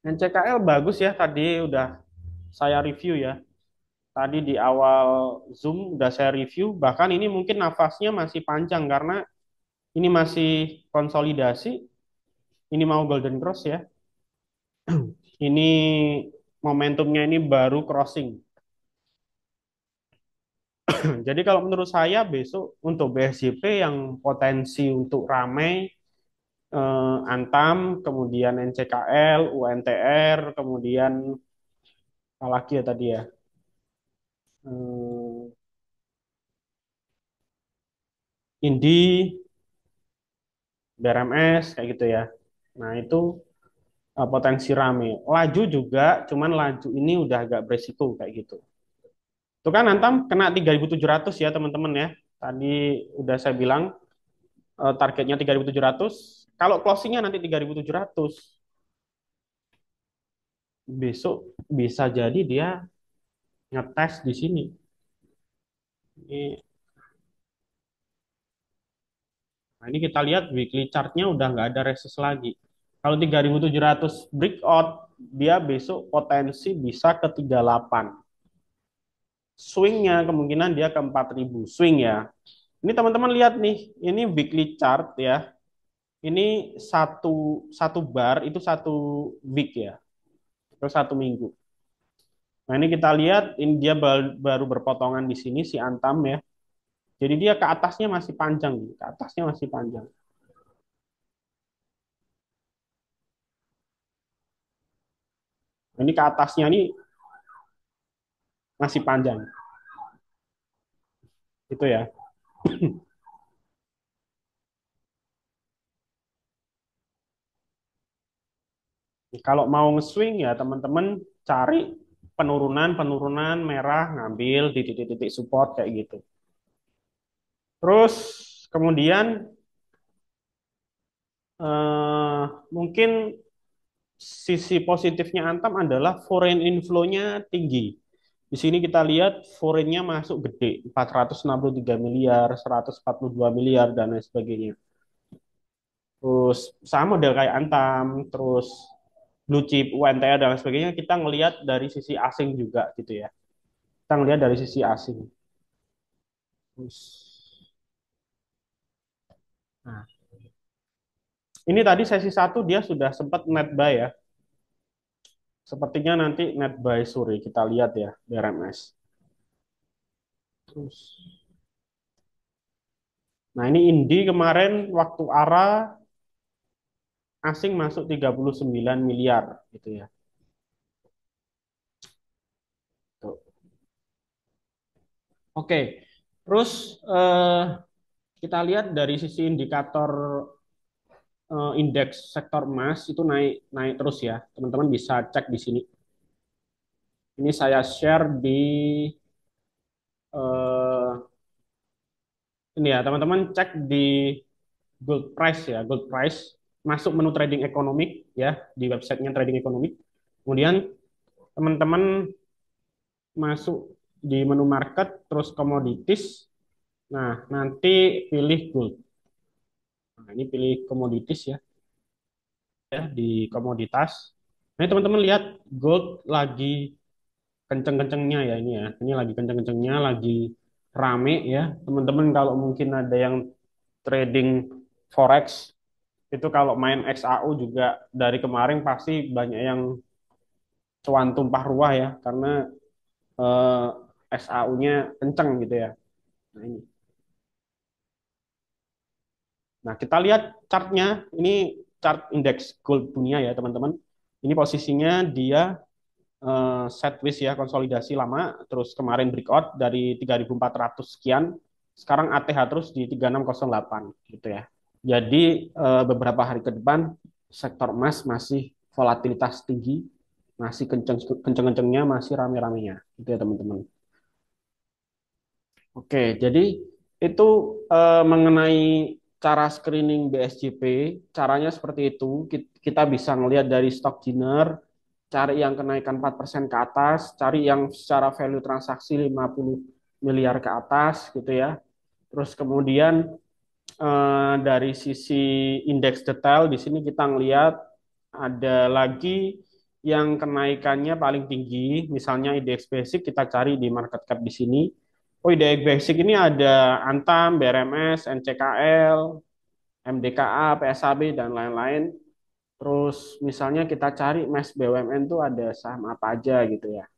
NCKL bagus ya, tadi udah saya review ya. Tadi di awal Zoom udah saya review, bahkan ini mungkin nafasnya masih panjang karena ini masih konsolidasi, ini mau Golden Cross ya. Ini momentumnya ini baru crossing. Jadi kalau menurut saya besok untuk BSJP yang potensi untuk ramai, Antam, kemudian NCKL, UNTR, kemudian apa lagi ya tadi ya, eh, Indi, BRMS kayak gitu ya. Nah itu potensi rame. Laju juga, cuman laju ini udah agak beresiko kayak gitu. Itu kan Antam kena 3.700 ya teman-teman ya. Tadi udah saya bilang targetnya 3.700. Kalau closingnya nanti 3.700, besok bisa jadi dia ngetes di sini. Ini, nah ini kita lihat weekly chartnya udah nggak ada resist lagi. Kalau 3.700 breakout, dia besok potensi bisa ke 38. Swingnya kemungkinan dia ke 4.000. Swing ya. Ini teman-teman lihat nih, ini weekly chart ya. Ini satu satu bar itu satu week ya, atau satu minggu. Nah ini kita lihat, ini dia baru berpotongan di sini si Antam ya. Jadi dia ke atasnya masih panjang, ke atasnya masih panjang. Nah, ini ke atasnya nih masih panjang, itu ya. Kalau mau nge-swing ya teman-teman cari penurunan-penurunan merah, ngambil di titik-titik support kayak gitu. Terus kemudian mungkin sisi positifnya Antam adalah foreign inflow-nya tinggi. Di sini kita lihat foreign-nya masuk gede, 463 miliar, 142 miliar, dan lain sebagainya. Terus sama model kayak Antam, terus blue chip, UNTR, dan lain sebagainya, kita ngelihat dari sisi asing juga gitu ya. Kita ngelihat dari sisi asing. Terus, nah, ini tadi sesi satu dia sudah sempat net buy ya. Sepertinya nanti net buy sore kita lihat ya, BRMS. Terus, nah ini Indi kemarin waktu ARA asing masuk 39 miliar gitu ya. Tuh. Oke, terus kita lihat dari sisi indikator indeks sektor emas itu naik naik terus ya. Teman-teman bisa cek di sini. Ini saya share di eh, ini ya, teman-teman cek di gold price ya, gold price masuk menu trading ekonomik ya di websitenya trading ekonomik. Kemudian teman-teman masuk di menu market terus commodities. Nah, nanti pilih gold. Nah, ini pilih commodities ya di komoditas. Nah, teman-teman lihat gold lagi kenceng-kencengnya ya ini ya. Ini lagi kenceng-kencengnya, lagi rame ya. Teman-teman kalau mungkin ada yang trading forex itu kalau main XAU juga dari kemarin pasti banyak yang cuan tumpah ruah ya karena XAU-nya kenceng gitu ya. Nah, ini. Nah, kita lihat chartnya. Ini chart indeks gold dunia ya, teman-teman. Ini posisinya dia sideways ya, konsolidasi lama, terus kemarin breakout dari 3.400 sekian, sekarang ATH terus di 3608 gitu ya. Jadi beberapa hari ke depan sektor emas masih volatilitas tinggi, masih kenceng-kencengnya, masih rame-ramenya gitu ya teman-teman. Oke, jadi itu mengenai cara screening BSJP, caranya seperti itu. Kita bisa melihat dari stock dinner, cari yang kenaikan 4% ke atas, cari yang secara value transaksi 50 miliar ke atas gitu ya. Terus kemudian dari sisi indeks detail di sini kita ngelihat ada lagi yang kenaikannya paling tinggi, misalnya indeks basic kita cari di market cap di sini. Oh, indeks basic ini ada Antam, BRMS, NCKL, MDKA, PSAB dan lain-lain. Terus misalnya kita cari MES BUMN tuh ada saham apa aja gitu ya.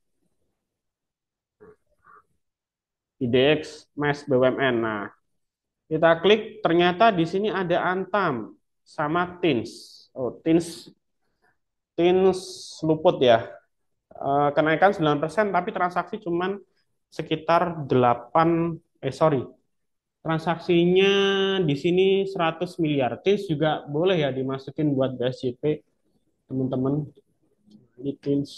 IDX MES BUMN. Nah, kita klik ternyata di sini ada Antam sama TINS. Oh, TINS TINS luput ya. Kenaikan 9% tapi transaksi cuman sekitar 8 sorry. Transaksinya di sini 100 miliar. TINS juga boleh ya dimasukin buat BSJP, teman-teman. Ini TINS.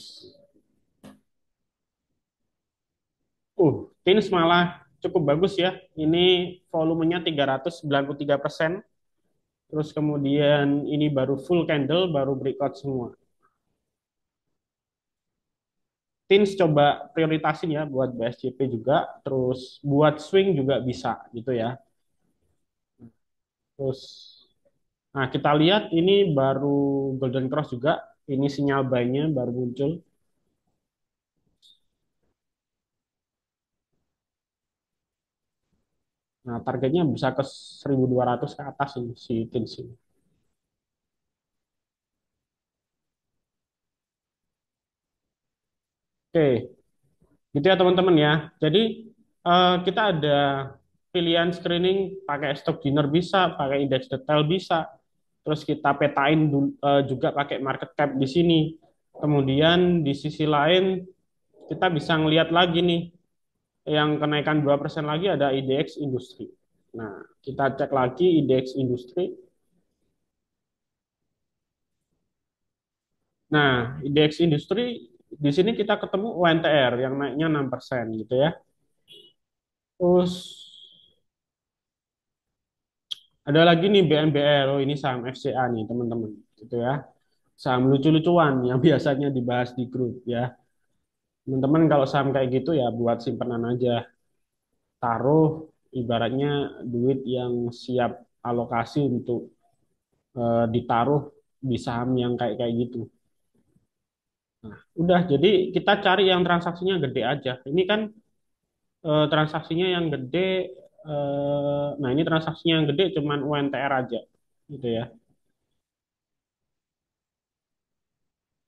TINS malah cukup bagus ya. Ini volumenya 393%. Terus kemudian ini baru full candle, baru breakout semua. Teens coba prioritasin ya buat BSCP juga, terus buat swing juga bisa gitu ya. Terus, nah kita lihat ini baru Golden Cross juga, ini sinyal buy-nya baru muncul. Nah targetnya bisa ke 1.200 ke atas ini, si Teens ini. Oke, gitu ya teman-teman ya. Jadi kita ada pilihan screening pakai stock dinner bisa, pakai indeks detail bisa. Terus kita petain juga pakai market cap di sini. Kemudian di sisi lain kita bisa ngelihat lagi nih yang kenaikan 2% lagi ada IDX industri. Nah, kita cek lagi IDX industri. Nah, IDX industri di sini kita ketemu UNTR yang naiknya 6% gitu ya. Terus ada lagi nih BMBR, oh ini saham FCA nih teman-teman, gitu ya. Saham lucu-lucuan yang biasanya dibahas di grup ya. Teman-teman kalau saham kayak gitu ya buat simpanan aja, taruh ibaratnya duit yang siap alokasi untuk ditaruh di saham yang kayak kayak gitu. Nah, udah jadi kita cari yang transaksinya gede aja. Ini kan transaksinya yang gede, nah ini transaksinya yang gede cuman UNTR aja, gitu ya.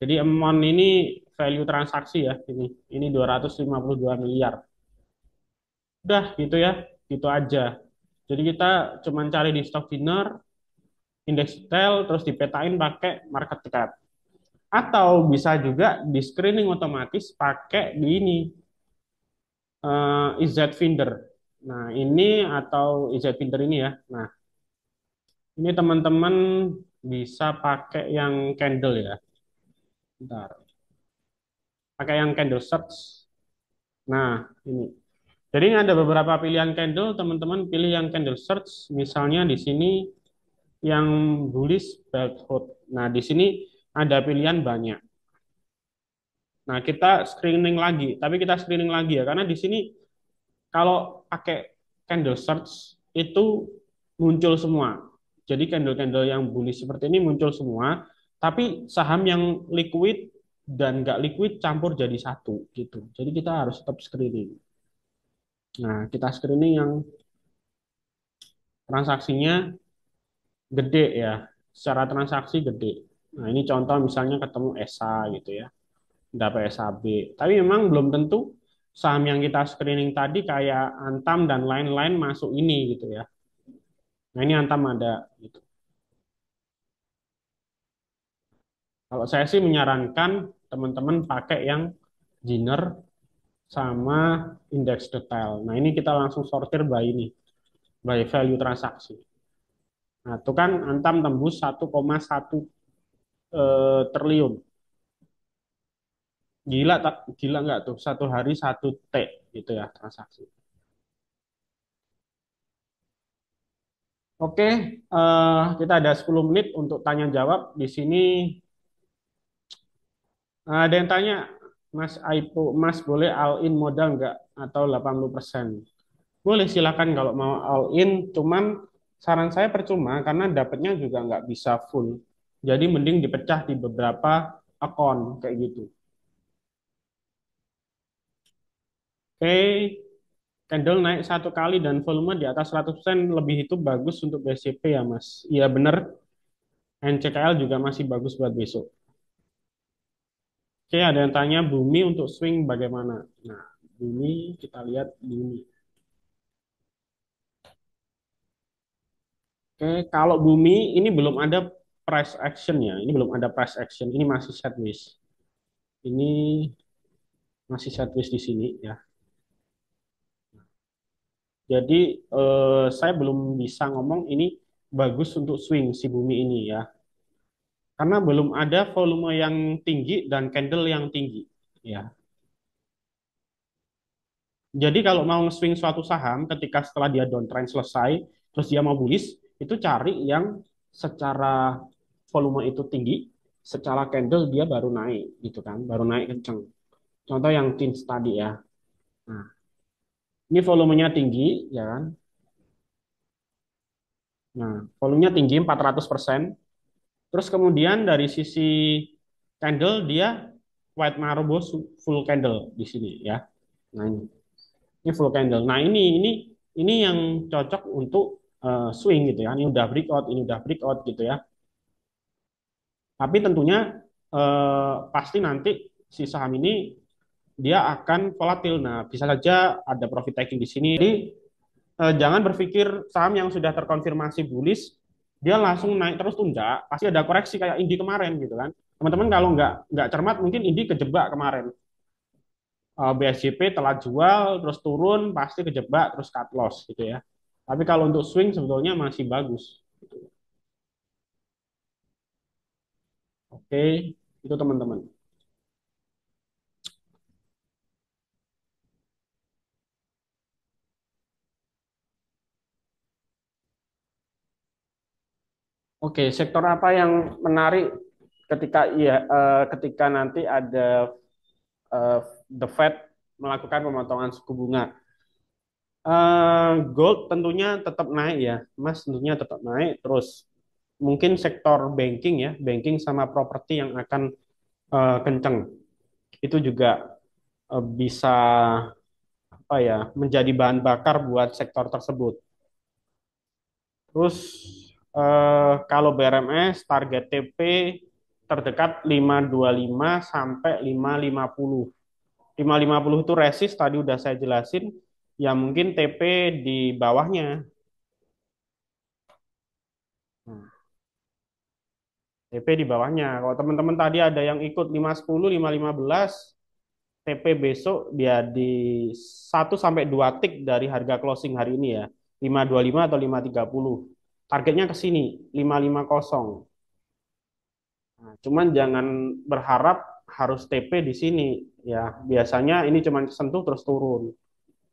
Jadi amount ini value transaksi ya, ini 252 miliar. Udah gitu ya, gitu aja. Jadi kita cuman cari di stock dinner, indeks detail, terus dipetain pakai market cap. Atau bisa juga di screening otomatis pakai di ini, IZ Finder. Nah, ini atau IZ Finder ini ya. Nah, ini teman-teman bisa pakai yang candle ya. Bentar. Pakai yang candle search. Nah, ini. Jadi ini ada beberapa pilihan candle, teman-teman pilih yang candle search. Misalnya di sini yang bullish Belthold. Nah, di sini ada pilihan banyak. Nah, kita screening lagi, tapi kita screening lagi ya, karena di sini kalau pakai candle search itu muncul semua. Jadi candle-candle yang bullish seperti ini muncul semua, tapi saham yang liquid dan nggak liquid campur jadi satu gitu. Jadi kita harus tetap screening. Nah, kita screening yang transaksinya gede ya, secara transaksi gede. Nah, ini contoh misalnya ketemu ESA gitu ya, dapat SAB. Tapi memang belum tentu saham yang kita screening tadi kayak Antam dan lain-lain masuk ini gitu ya. Nah, ini Antam ada gitu. Kalau saya sih menyarankan teman-teman pakai yang Giner sama indeks detail. Nah, ini kita langsung sortir by ini, by value transaksi. Nah, itu kan Antam tembus 1,1 triliun. Gila tak? Gila nggak tuh? Satu hari 1 T gitu ya transaksi. Oke, kita ada 10 menit untuk tanya jawab. Di sini ada yang tanya, Mas boleh all in modal nggak atau 80%? Boleh silakan kalau mau all in, cuman saran saya percuma karena dapatnya juga nggak bisa full. Jadi mending dipecah di beberapa akun kayak gitu. Oke, candle naik satu kali dan volume di atas 100% lebih itu bagus untuk BCP ya Mas. Iya bener, NCKL juga masih bagus buat besok. Oke, ada yang tanya bumi untuk swing bagaimana? Nah, bumi kita lihat bumi. Oke, kalau bumi ini belum ada price action ya. Ini belum ada price action. Ini masih sideways. Ini masih sideways di sini ya. Jadi saya belum bisa ngomong ini bagus untuk swing si bumi ini ya. Karena belum ada volume yang tinggi dan candle yang tinggi ya. Jadi kalau mau nge-swing suatu saham ketika setelah dia downtrend selesai, terus dia mau bullish, itu cari yang secara volume itu tinggi, secara candle dia baru naik gitu kan, baru naik kenceng. Contoh yang TINS tadi ya. Nah, ini volumenya tinggi ya kan. Nah, volumenya tinggi 400%. Terus kemudian dari sisi candle dia white marble full candle di sini ya. Nah, ini full candle. Nah, ini yang cocok untuk swing gitu ya. Ini udah breakout, ini udah breakout gitu ya. Tapi tentunya pasti nanti si saham ini dia akan volatil. Nah, bisa saja ada profit taking di sini. Jadi jangan berpikir saham yang sudah terkonfirmasi bullish dia langsung naik terus tuh enggak. Pasti ada koreksi kayak Indi kemarin gitu kan. Teman-teman kalau nggak cermat mungkin Indi kejebak kemarin. BSJP telah jual terus turun pasti kejebak terus cut loss gitu ya. Tapi kalau untuk swing sebetulnya masih bagus. Oke, itu teman-teman. Oke, sektor apa yang menarik ketika nanti ada eh, the Fed melakukan pemotongan suku bunga? Gold tentunya tetap naik ya, Mas tentunya tetap naik. Terus mungkin sektor banking ya, banking sama properti yang akan kenceng. Itu juga bisa apa ya menjadi bahan bakar buat sektor tersebut. Terus kalau BRMS target TP terdekat 525 sampai 550. 550 itu resist tadi udah saya jelasin. Ya mungkin TP di bawahnya. Nah, TP di bawahnya. Kalau teman-teman tadi ada yang ikut 510, 515, TP besok dia di 1 sampai 2 tick dari harga closing hari ini ya. 525 atau 530. Targetnya ke sini 550. Nah, cuman jangan berharap harus TP di sini ya. Biasanya ini cuma sentuh terus turun.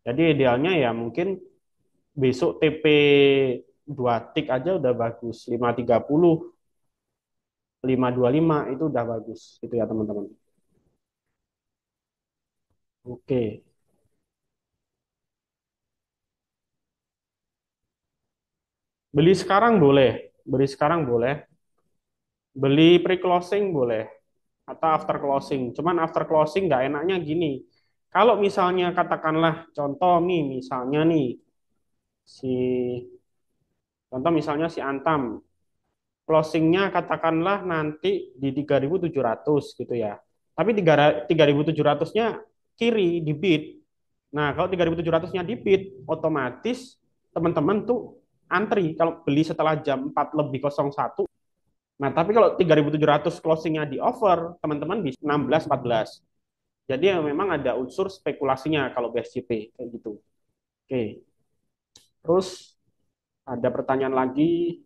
Jadi idealnya ya mungkin besok TP 2 tick aja udah bagus. 530, 525 itu udah bagus gitu ya teman-teman. Oke. Beli sekarang boleh. Beli sekarang boleh. Beli pre-closing boleh. Atau after closing. Cuman after closing nggak enaknya gini. Kalau misalnya katakanlah contoh nih, misalnya nih si contoh misalnya si Antam closingnya katakanlah nanti di 3.700 gitu ya. Tapi 3.700-nya kiri di bid. Nah, kalau 3.700-nya di bid, otomatis teman-teman tuh antri kalau beli setelah jam 4 lebih 01. Nah, tapi kalau 3.700 closingnya di over, teman-teman bisa 16, 14. Jadi ya memang ada unsur spekulasinya kalau BSCP kayak gitu. Oke. Terus ada pertanyaan lagi.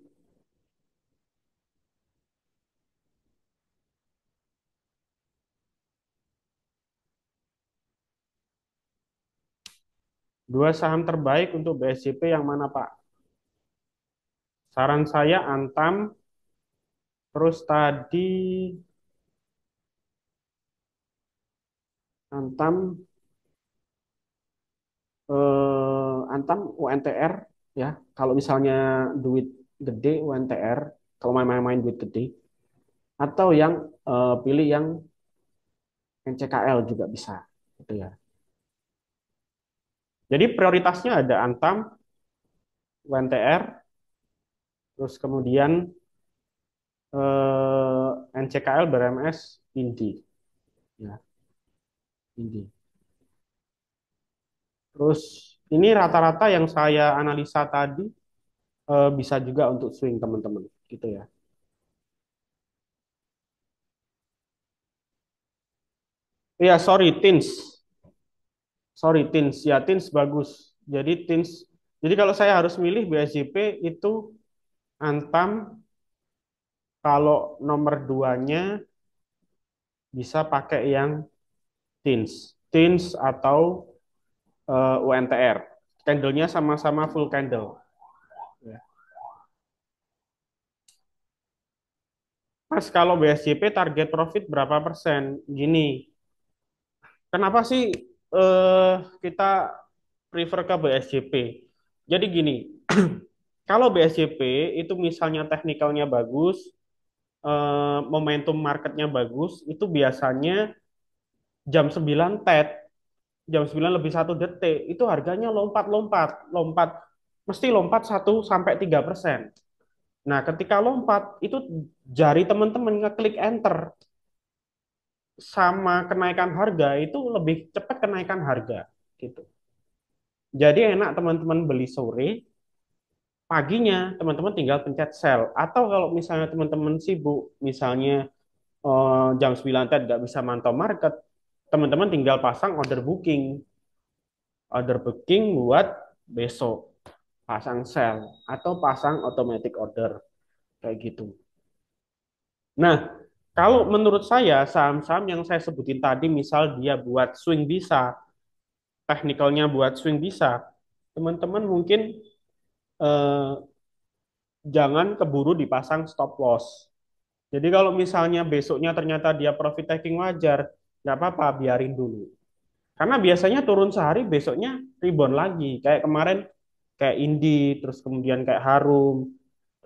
2 saham terbaik untuk BSCP yang mana, Pak? Saran saya Antam, terus tadi Antam, Antam UNTR ya. Kalau misalnya duit gede UNTR, kalau main-main duit gede, atau yang pilih yang NCKL juga bisa, gitu ya. Jadi prioritasnya ada Antam, UNTR, terus kemudian NCKL, BRMS, Indi, ya, Indi. Terus ini rata-rata yang saya analisa tadi bisa juga untuk swing teman-teman, gitu ya. Iya, sorry, Tins. Sorry, Tins. Ya, Tins bagus. Jadi Tins. Jadi kalau saya harus milih BSJP itu Antam, kalau nomor duanya bisa pakai yang Tins. Tins atau UNTR. Candlenya sama-sama full candle. Ya. Mas, kalau BSJP target profit berapa persen? Gini, kenapa sih kita prefer ke BSJP? Jadi gini, kalau BSJP itu misalnya teknikalnya bagus, momentum marketnya bagus, itu biasanya jam 9 TED, jam 9 lebih 1 detik, itu harganya lompat-lompat, lompat, mesti lompat 1 sampai 3%. Nah, ketika lompat, itu jari teman-teman ngeklik enter, sama kenaikan harga itu lebih cepat kenaikan harga gitu. Jadi enak teman-teman beli sore, paginya teman-teman tinggal pencet sell. Atau kalau misalnya teman-teman sibuk, misalnya jam 9 tadi nggak bisa mantau market, teman-teman tinggal pasang order booking buat besok, pasang sell atau pasang automatic order kayak gitu. Nah, kalau menurut saya saham-saham yang saya sebutin tadi, misal dia buat swing bisa, teknikalnya buat swing bisa, teman-teman mungkin eh, jangan keburu dipasang stop loss. Jadi kalau misalnya besoknya ternyata dia profit taking wajar, nggak apa-apa, biarin dulu. Karena biasanya turun sehari, besoknya rebound lagi. Kayak kemarin, kayak Indi, terus kemudian kayak Harum,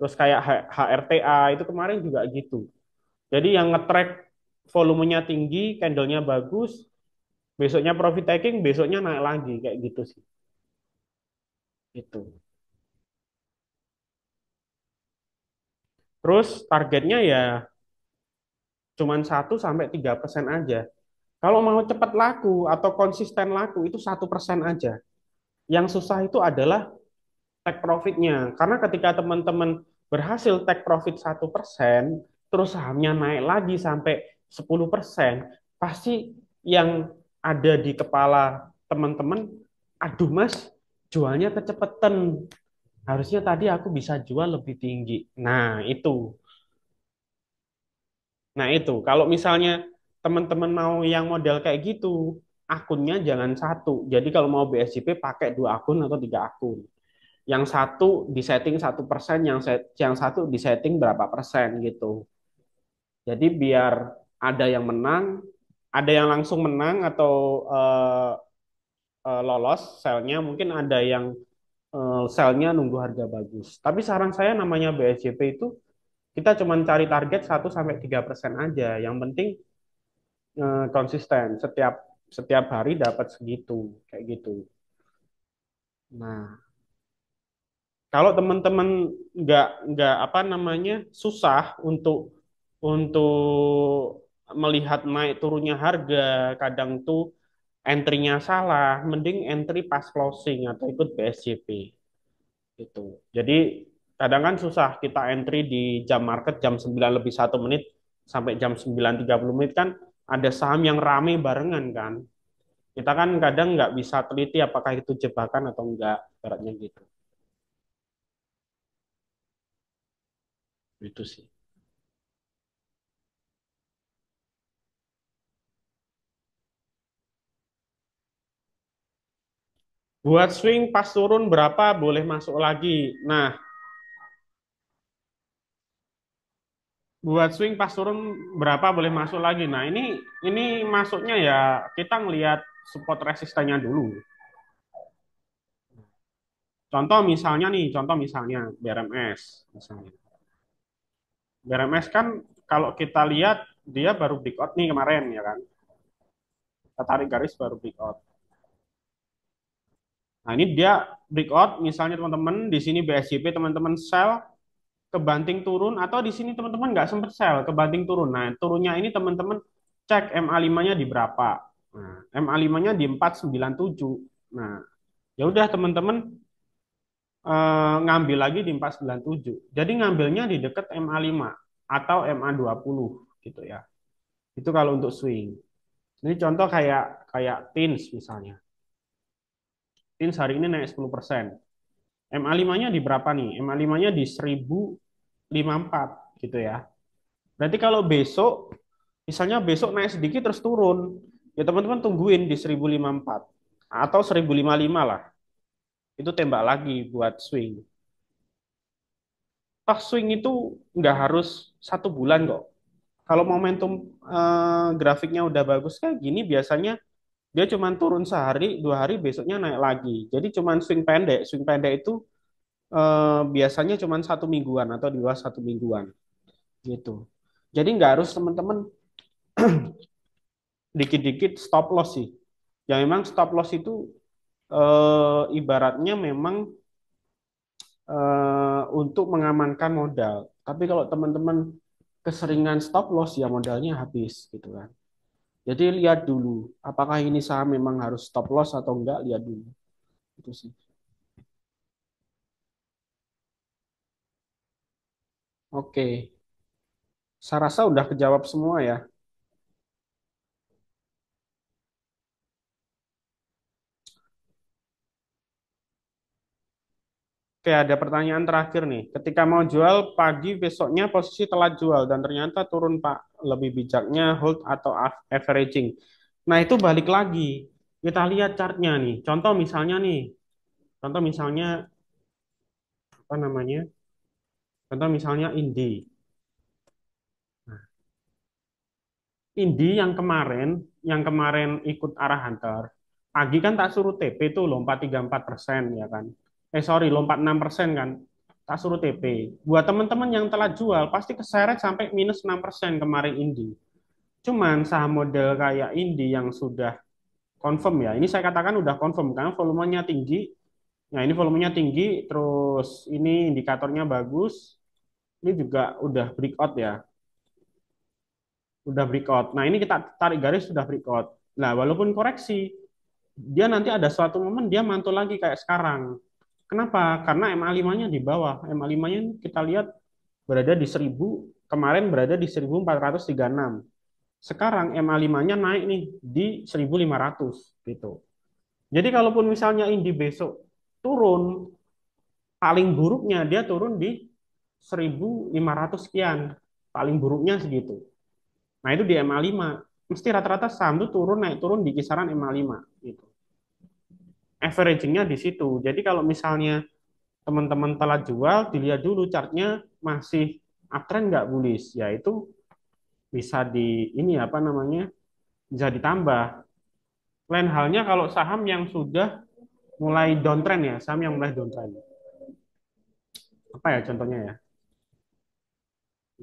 terus kayak HRTA, itu kemarin juga gitu. Jadi yang nge-track volumenya tinggi, candlenya bagus, besoknya profit taking, besoknya naik lagi, kayak gitu sih. Itu. Terus targetnya ya cuman 1 sampai 3% aja. Kalau mau cepat laku atau konsisten laku itu 1% aja. Yang susah itu adalah take profitnya. Karena ketika teman-teman berhasil take profit 1%, terus sahamnya naik lagi sampai 10%, pasti yang ada di kepala teman-teman, aduh mas, jualnya kecepatan. Harusnya tadi aku bisa jual lebih tinggi. Nah, itu. Nah, itu. Kalau misalnya teman-teman mau yang model kayak gitu, akunnya jangan satu. Jadi kalau mau BSJP pakai 2 akun atau 3 akun. Yang satu disetting 1%, yang satu disetting berapa persen gitu. Jadi biar ada yang menang, ada yang langsung menang atau eh, lolos selnya, mungkin ada yang selnya nunggu harga bagus. Tapi saran saya namanya BSJP itu kita cuma cari target 1 sampai 3% aja. Yang penting konsisten setiap setiap hari dapat segitu kayak gitu. Nah, kalau teman-teman nggak apa namanya susah untuk melihat naik turunnya harga, kadang tuh entry-nya salah, mending entry pas closing atau ikut BSJP gitu. Jadi kadang kan susah kita entry di jam market jam 9 lebih 1 menit sampai jam 9 3 0 menit kan ada saham yang rame barengan kan. Kita kan kadang nggak bisa teliti apakah itu jebakan atau enggak, baratnya gitu. Itu sih. Buat swing pas turun berapa boleh masuk lagi. Nah, buat swing pas turun berapa boleh masuk lagi. Nah, ini masuknya ya kita ngelihat support resistannya dulu. Contoh misalnya BRMS misalnya. BRMS kan kalau kita lihat dia baru breakout nih kemarin ya kan. Kita tarik garis baru breakout. Nah, ini dia breakout misalnya teman-teman di sini BSJP teman-teman sell kebanting turun atau di sini teman-teman nggak sempat sell kebanting turun. Nah, turunnya ini teman-teman cek MA5-nya di berapa. Nah, MA5-nya di 497. Nah, ya udah teman-teman ngambil lagi di 497. Jadi ngambilnya di dekat MA5 atau MA20 gitu ya. Itu kalau untuk swing. Ini contoh kayak kayak TINS misalnya. TINS hari ini naik 10%. MA5-nya di berapa nih? MA5-nya di 1054 gitu ya. Berarti kalau besok misalnya besok naik sedikit terus turun, ya teman-teman tungguin di 1054 atau 1055 lah. Itu tembak lagi buat swing. Toh swing itu nggak harus 1 bulan kok. Kalau momentum grafiknya udah bagus kayak gini, biasanya dia cuma turun sehari, 2 hari, besoknya naik lagi. Jadi cuma swing pendek. Swing pendek itu biasanya cuma 1 mingguan atau di bawah 1 mingguan gitu. Jadi nggak harus teman-teman dikit-dikit stop loss sih. Ya memang stop loss itu ibaratnya memang untuk mengamankan modal. Tapi kalau teman-teman keseringan stop loss ya modalnya habis gitu kan. Jadi lihat dulu apakah ini saham memang harus stop loss atau enggak, lihat dulu. Itu sih. Oke, saya rasa udah kejawab semua ya. Oke, ada pertanyaan terakhir nih. Ketika mau jual pagi besoknya posisi telat jual dan ternyata turun Pak, lebih bijaknya hold atau averaging. Nah, itu balik lagi. Kita lihat chartnya nih. Contoh misalnya apa namanya? Contoh misalnya Indi. Nah, Indi yang kemarin ikut arah Hunter. Pagi kan tak suruh TP tuh lompat 34% ya kan. Sorry, lompat 6% kan. Tak suruh TP. Buat teman-teman yang telah jual, pasti keseret sampai minus 6% kemarin Indi. Cuman saham model kayak Indi yang sudah confirm ya. Ini saya katakan udah confirm karena volumenya tinggi. Nah, ini volumenya tinggi, terus ini indikatornya bagus. Ini juga udah breakout ya. Udah breakout. Nah, ini kita tarik garis sudah breakout. Nah, walaupun koreksi, dia nanti ada suatu momen dia mantul lagi kayak sekarang. Kenapa? Karena MA5-nya di bawah. MA5-nya kita lihat berada di 1000, kemarin berada di 1436. Sekarang MA5-nya naik nih di 1500 gitu. Jadi kalaupun misalnya ini besok turun, paling buruknya dia turun di 1500 sekian. Paling buruknya segitu. Nah, itu di MA5. Mesti rata-rata saham itu turun naik turun di kisaran MA5 gitu. Averagingnya di situ. Jadi kalau misalnya teman-teman telah jual, dilihat dulu chartnya masih uptrend nggak bullish, ya itu bisa di ini apa namanya bisa ditambah. Lain halnya kalau saham yang sudah mulai downtrend ya, saham yang mulai downtrend. Apa ya contohnya ya?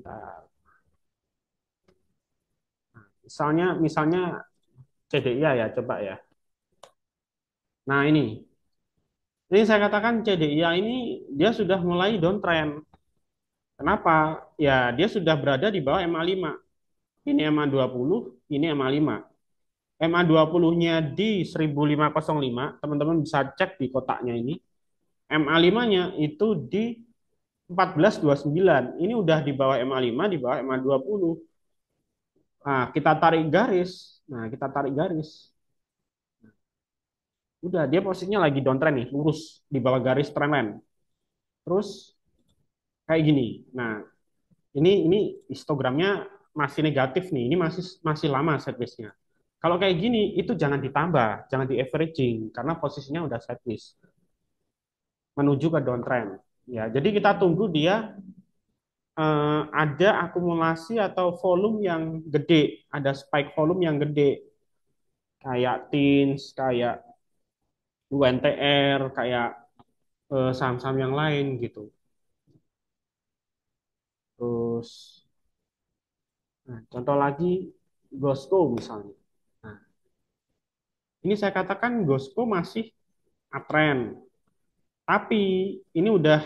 Nah, misalnya CDIA ya, coba ya. Nah ini saya katakan CDIA ini dia sudah mulai downtrend. Kenapa? Ya dia sudah berada di bawah MA5. Ini MA20, ini MA5. MA20-nya di 1505, teman-teman bisa cek di kotaknya ini. MA5-nya itu di 1429. Ini udah di bawah MA5, di bawah MA20. Nah, kita tarik garis. Nah, kita tarik garis. Udah, dia posisinya lagi downtrend nih, lurus di bawah garis trendline. Terus kayak gini. Nah, ini histogramnya masih negatif nih. Ini masih masih lama sideways-nya. Kalau kayak gini, itu jangan ditambah, jangan di averaging, karena posisinya udah sideways, menuju ke downtrend. Ya, jadi kita tunggu dia ada akumulasi atau volume yang gede, ada spike volume yang gede, kayak TINS, kayak UNTR, kayak saham-saham yang lain gitu. Terus, nah, contoh lagi Gosco misalnya. Nah, ini saya katakan Gosco masih uptrend, tapi ini udah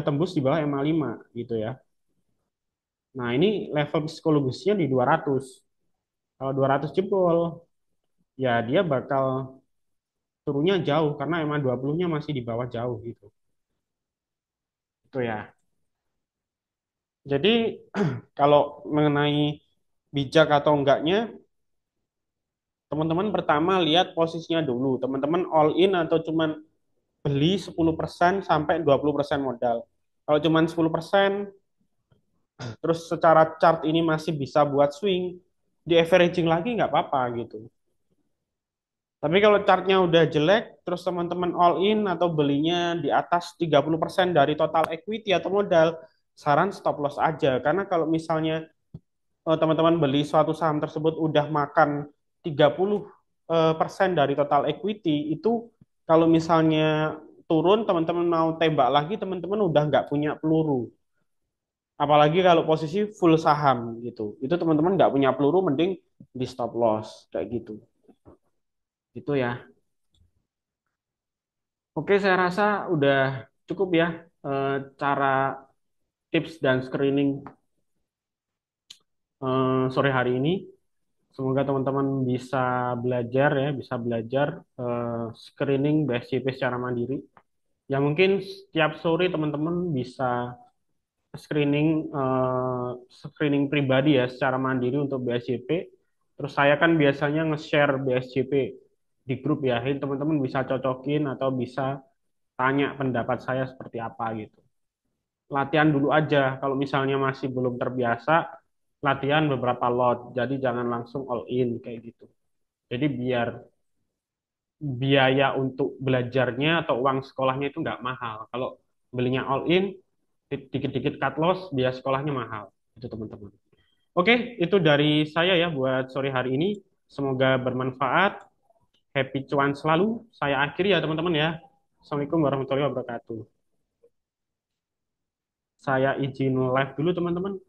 tembus di bawah MA5 gitu ya. Nah, ini level psikologisnya di 200. Kalau 200 jebol, ya dia bakal turunnya jauh karena MA20-nya masih di bawah jauh gitu. Itu ya. Jadi kalau mengenai bijak atau enggaknya, teman-teman pertama lihat posisinya dulu. Teman-teman all in atau cuman beli 10% sampai 20% modal. Kalau cuman 10%, terus secara chart ini masih bisa buat swing, di averaging lagi nggak apa-apa gitu. Tapi kalau chartnya udah jelek, terus teman-teman all in atau belinya di atas 30% dari total equity atau modal, saran stop loss aja. Karena kalau misalnya teman-teman beli suatu saham tersebut udah makan 30% dari total equity, itu kalau misalnya turun, teman-teman mau tembak lagi, teman-teman udah nggak punya peluru. Apalagi kalau posisi full saham gitu. Itu teman-teman nggak punya peluru, mending di stop loss kayak gitu. Gitu ya. Oke, saya rasa udah cukup ya cara tips dan screening sore hari ini. Semoga teman-teman bisa belajar ya, bisa belajar screening BSCP secara mandiri. Ya mungkin setiap sore teman-teman bisa screening screening pribadi ya secara mandiri untuk BSCP. Terus saya kan biasanya nge-share BSCP di grup ya. Jadi teman-teman bisa cocokin atau bisa tanya pendapat saya seperti apa gitu. Latihan dulu aja. Kalau misalnya masih belum terbiasa, latihan beberapa lot. Jadi jangan langsung all in kayak gitu. Jadi biar biaya untuk belajarnya atau uang sekolahnya itu nggak mahal. Kalau belinya all in, dikit-dikit cut loss, biaya sekolahnya mahal. Itu teman-teman. Oke, itu dari saya ya buat sore hari ini. Semoga bermanfaat. Happy cuan selalu. Saya akhiri ya teman-teman ya. Assalamualaikum warahmatullahi wabarakatuh. Saya izin live dulu teman-teman.